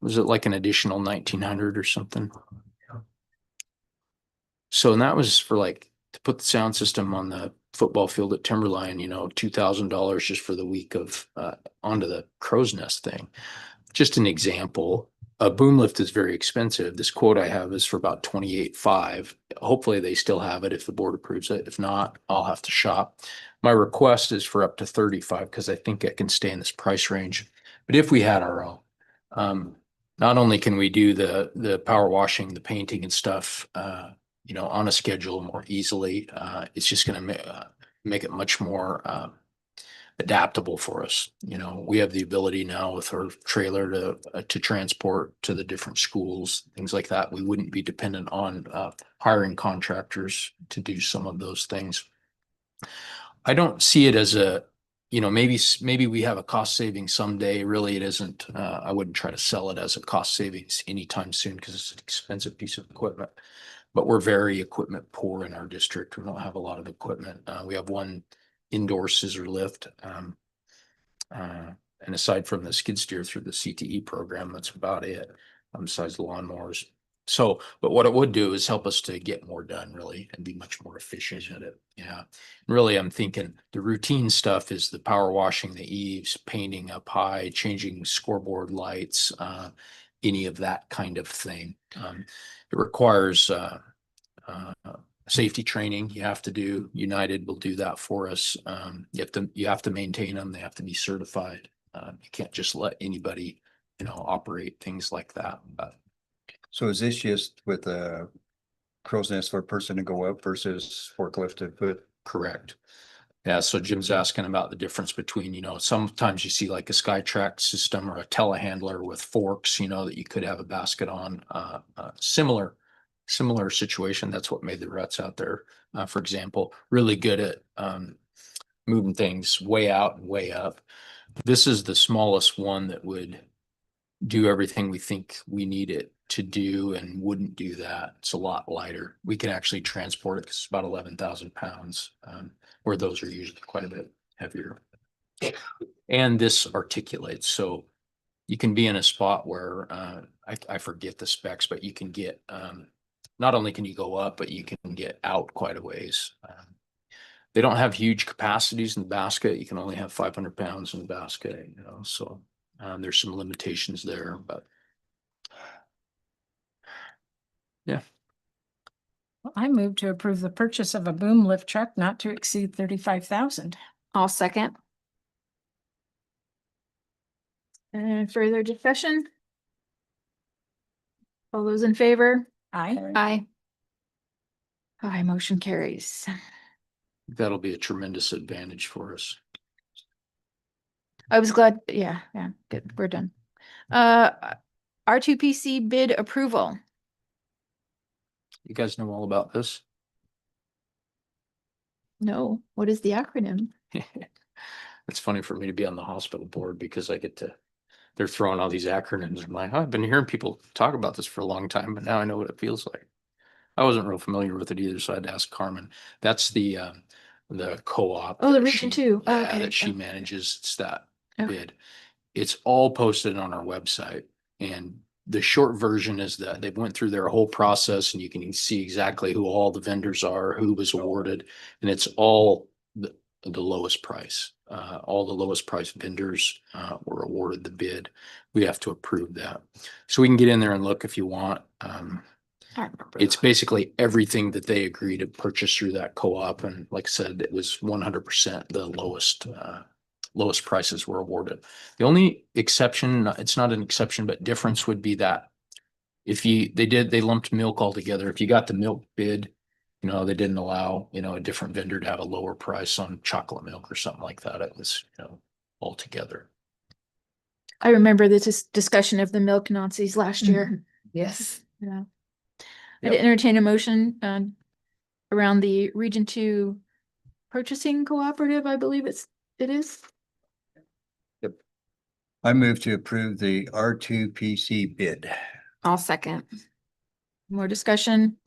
Was it like an additional 1,900 or something? So, and that was for to put the sound system on the football field at Timberline, $2,000 just for the week of onto the crow's nest thing. Just an example. A boom lift is very expensive. This quote I have is for about $28,500. Hopefully they still have it if the board approves it. If not, I'll have to shop. My request is for up to $35,000 because I think it can stay in this price range. But if we had our own, not only can we do the power washing, the painting and stuff, on a schedule more easily, it's just going to make it much more adaptable for us. We have the ability now with our trailer to transport to the different schools, things like that. We wouldn't be dependent on hiring contractors to do some of those things. I don't see it as maybe we have a cost saving someday. Really, it isn't. I wouldn't try to sell it as a cost savings anytime soon because it's an expensive piece of equipment. But we're very equipment poor in our district. We don't have a lot of equipment. We have one indoor scissor lift. And aside from the skid steer through the CTE program, that's about it, besides the lawnmowers. So, but what it would do is help us to get more done really and be much more efficient at it. Yeah. And really, I'm thinking the routine stuff is the power washing the eaves, painting up high, changing scoreboard lights, any of that kind of thing. It requires safety training you have to do. United will do that for us. You have to maintain them. They have to be certified. You can't just let anybody, operate things like that. But So is this just with a crow's nest for a person to go up versus forklift to put? correct. Yeah, so Jim's asking about the difference between, sometimes you see like a SkyTrack system or a telehandler with forks, that you could have a basket on, similar situation. That's what made the ruts out there. For example, really good at, moving things way out and way up. This is the smallest one that would do everything we think we need it to do and wouldn't do that. It's a lot lighter. We can actually transport it because it's about 11,000 pounds, where those are usually quite a bit heavier. And this articulates, so you can be in a spot where I forget the specs, but you can get, not only can you go up, but you can get out quite a ways. They don't have huge capacities in the basket. You can only have 500 pounds in the basket, so there's some limitations there, but yeah. I move to approve the purchase of a boom lift truck not to exceed 35,000. I'll second. And further discussion? All those in favor? Aye. Aye. Aye, motion carries. That'll be a tremendous advantage for us. I was glad, yeah, good, we're done. R2PC bid approval. You guys know all about this? No, what is the acronym? It's funny for me to be on the hospital board because they're throwing all these acronyms. I'm like, I've been hearing people talk about this for a long time, but now I know what it feels like. I wasn't real familiar with it either, so I had to ask Carmen. That's the co-op. Oh, the that Region she- 2. Oh, yeah, okay. that she Oh. manages. It's that Okay. bid. It's all posted on our website, and the short version is that they went through their whole process, and you can see exactly who all the vendors are, who was awarded, and it's all the lowest price. All the lowest price vendors were awarded the bid. We have to approve that, so we can get in there and look if you want. I remember. It's basically everything that they agree to purchase through that co-op, and like I said, it was 100% the lowest prices were awarded. The only exception, it's not an exception, but difference would be that if they lumped milk all together. If you got the milk bid, they didn't allow, a different vendor to have a lower price on chocolate milk or something like that. It was, all together. I remember this discussion of the milk Nazis last year. Yes. Yeah. Yep. I'd entertain a motion around the Region 2 Purchasing Cooperative, I believe it is. I move to approve the R2PC bid. I'll second. More discussion?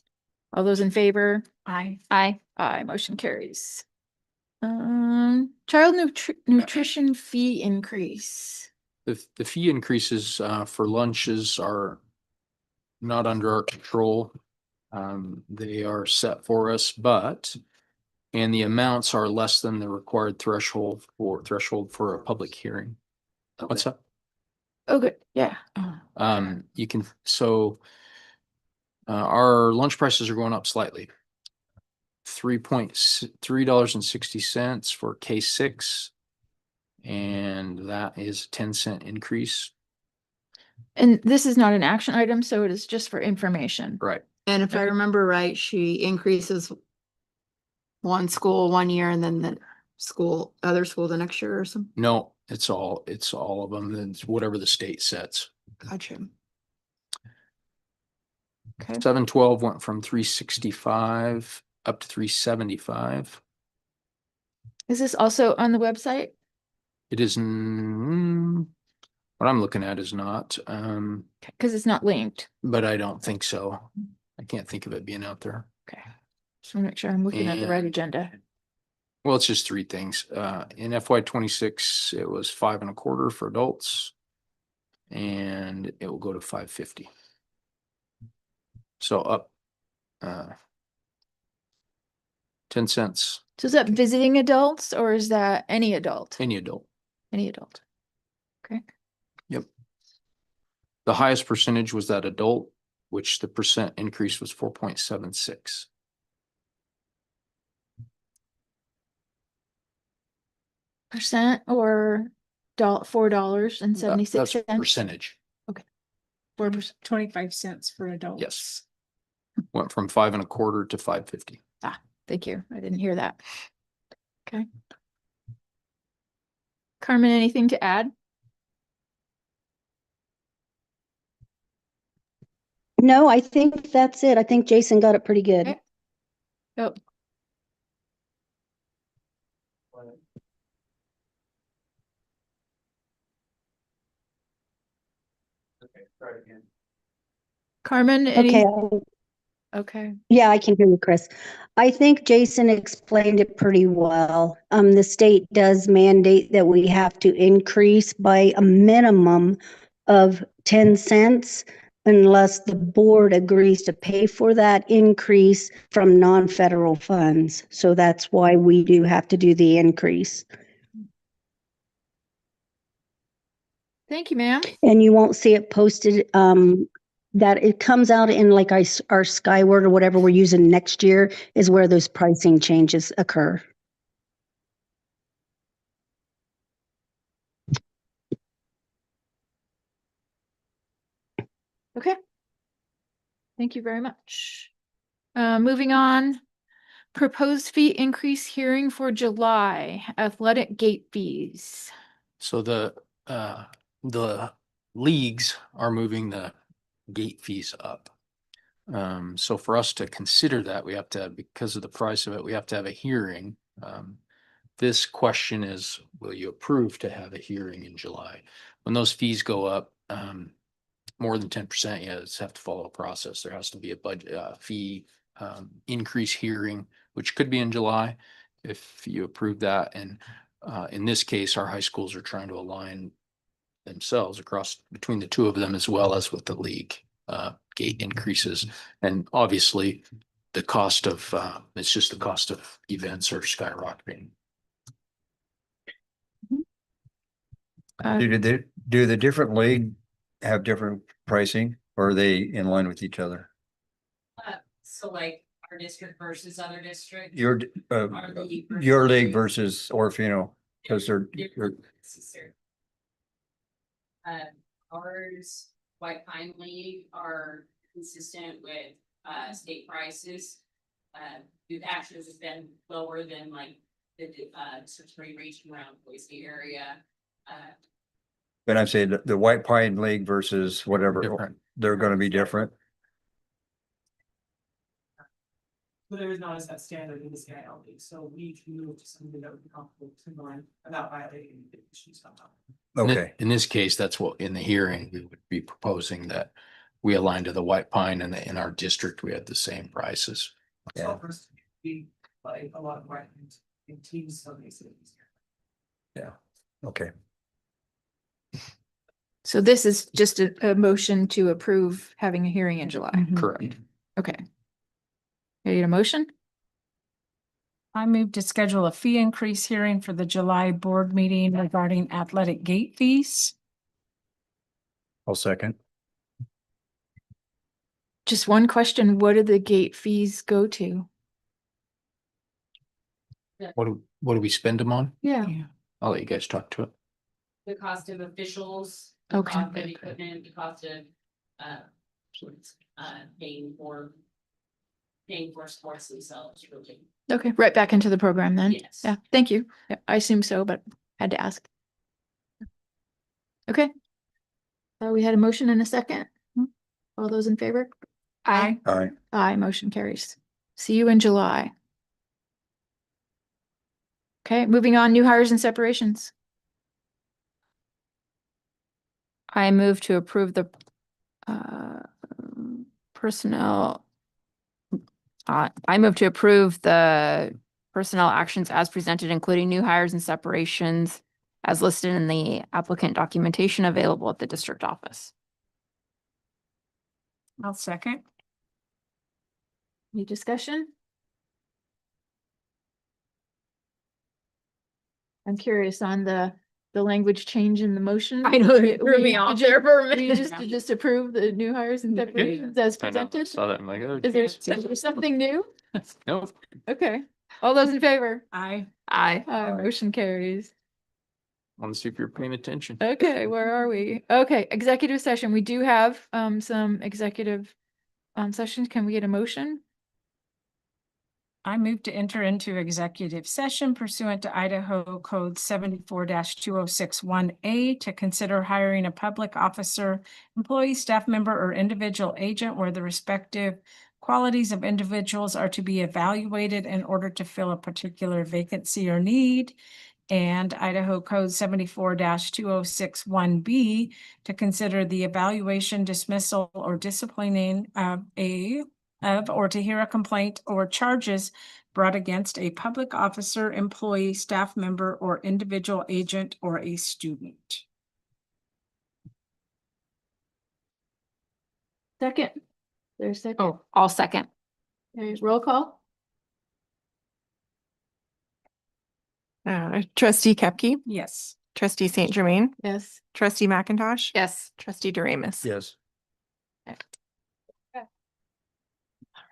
All those in favor? Aye. Aye. Aye, motion carries. Child nutrition fee increase. The fee increases for lunches are not under our control. They are set for us, and the amounts are less than the required threshold for a public hearing. What's up? Oh, good, yeah. Our lunch prices are going up slightly. $3.60 for K6. And that is a 10-cent increase. And this is not an action item, so it is just for information. Right. And if I Okay. remember right, she increases one school 1 year and then the other school the next year or something. No, it's all of them. It's whatever the state sets. Gotcha. Okay. 712 went from 365 up to 375. Is this also on the website? It is, what I'm looking at is not, Because it's not linked. but I don't think so. I can't think of it being out there. Okay. Just want to make sure I'm looking at the right And- agenda. Well, it's just three things. In FY26, it was 5 1/4 for adults, and it will go to 550. So up 10 cents, So is that visiting adults or is that any adult? any adult. Any adult. Yep. The highest percentage was that adult, which the percent increase was 4.76. Percent or $4.76. That's percentage. 4%. 25 cents for adults. Yes. Went from 5 1/4 to 550. Thank you. I didn't hear that. Okay. Carmen, anything to add? No, I think that's it. I think Jason got it pretty good. Okay. Oh, Carmen, any? Okay, Okay. yeah, I can hear you, Chris. I think Jason explained it pretty well. The state does mandate that we have to increase by a minimum of 10 cents unless the board agrees to pay for that increase from non-federal funds. So that's why we do have to do the increase. Thank you, ma'am. And you won't see it posted, that it comes out in like our Skyward or whatever we're using next year is where those pricing changes occur. Okay. Thank you very much. Moving on. Proposed fee increase hearing for July, athletic gate fees. So the leagues are moving the gate fees up. So for us to consider that, we have to, because of the price of it, we have to have a hearing. This question is, will you approve to have a hearing in July? When those fees go up, more than 10%, yeah, it's have to follow a process. There has to be a budget, fee, increase hearing, which could be in July if you approve that. And, in this case, our high schools are trying to align themselves across between the two of them as well as with the league, gate increases. And obviously the cost of, it's just the cost of events are skyrocketing. Do the different league have different pricing or are they in line with each other? So like our district versus other districts. Your, your league versus Orofino, because they're, Ours, White Pine League are consistent with, state prices. The actually has been lower than like the, Cincinnati region around Boise area. but I'm saying the White Pine League versus whatever, Different. they're gonna be different. But there is not a set standard in the CIL league, so we can move to something that would be comfortable to line without violating the issues somehow. Okay, In this case, that's what, in the hearing, we would be proposing that we align to the White Pine and in our district, we had the same prices. Yeah. So first, we like a lot of right in teams, so they say. okay. So this is just a motion to approve having a hearing in July. Correct. Okay. You need a motion? I move to schedule a fee increase hearing for the July board meeting regarding athletic gate fees. I'll second. Just one question. What do the gate fees go to? What do we spend them on? Yeah. I'll let you guys talk to it. The cost of officials. The Okay. cost of equipment, the cost of, paying for sports themselves, really. Okay, right back into the program then. Yes. Yeah, thank you. Yeah, I assume so, but had to ask. Okay. We had a motion and a second. All those in favor? Aye. All right. Aye, motion carries. See you in July. Okay, moving on, new hires and separations. I move to approve the personnel. I move to approve the personnel actions as presented, including new hires and separations as listed in the applicant documentation available at the district office. I'll second. Any discussion? I'm curious on the language change in the motion. I know, it threw me off there for a We minute. just approve the new hires and separations as presented. Saw that. I'm like, oh, Is there something new? no. Okay, all those in favor? Aye. Aye. Motion carries. Want to see if you're paying attention. Okay, where are we? Okay, executive session. We do have some executive sessions. Can we get a motion? I move to enter into executive session pursuant to Idaho Code 74-2061A to consider hiring a public officer, employee, staff member, or individual agent where the respective qualities of individuals are to be evaluated in order to fill a particular vacancy or need. And Idaho Code 74-2061B to consider the evaluation, dismissal, or disciplining of or to hear a complaint or charges brought against a public officer, employee, staff member, or individual agent or a student. Second. There's second. Oh, I'll second. Okay, roll call. Trustee Kepke, Yes. trustee Saint Germain, Yes. trustee McIntosh. Yes. Trustee Doremus. Yes.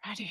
Alrighty.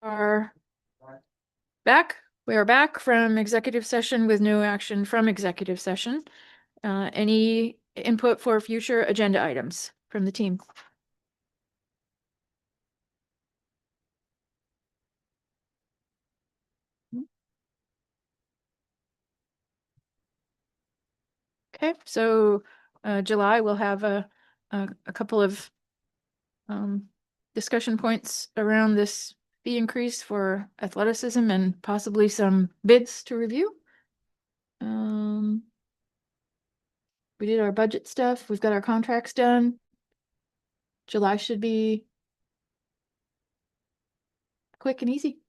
Are back. We are back from executive session with no action from executive session. Any input for future agenda items from the team? Okay, so July we'll have a couple of discussion points around this fee increase for athleticism and possibly some bids to review. We did our budget stuff. We've got our contracts done. July should be quick and easy.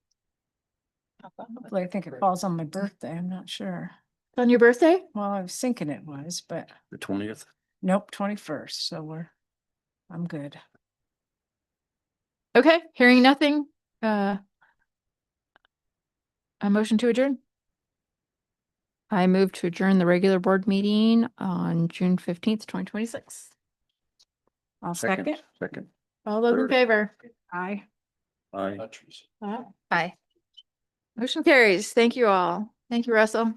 Hopefully, I think it falls on my birthday. I'm not sure. On your birthday? Well, I was thinking it was, but The 20th. nope, 21st. So I'm good. Okay, hearing nothing, a motion to adjourn. I move to adjourn the regular board meeting on June 15th, 2026. I'll second. Second. All those in Third. favor? Aye. Aye. Aye. Motion carries. Thank you all. Thank you, Russell.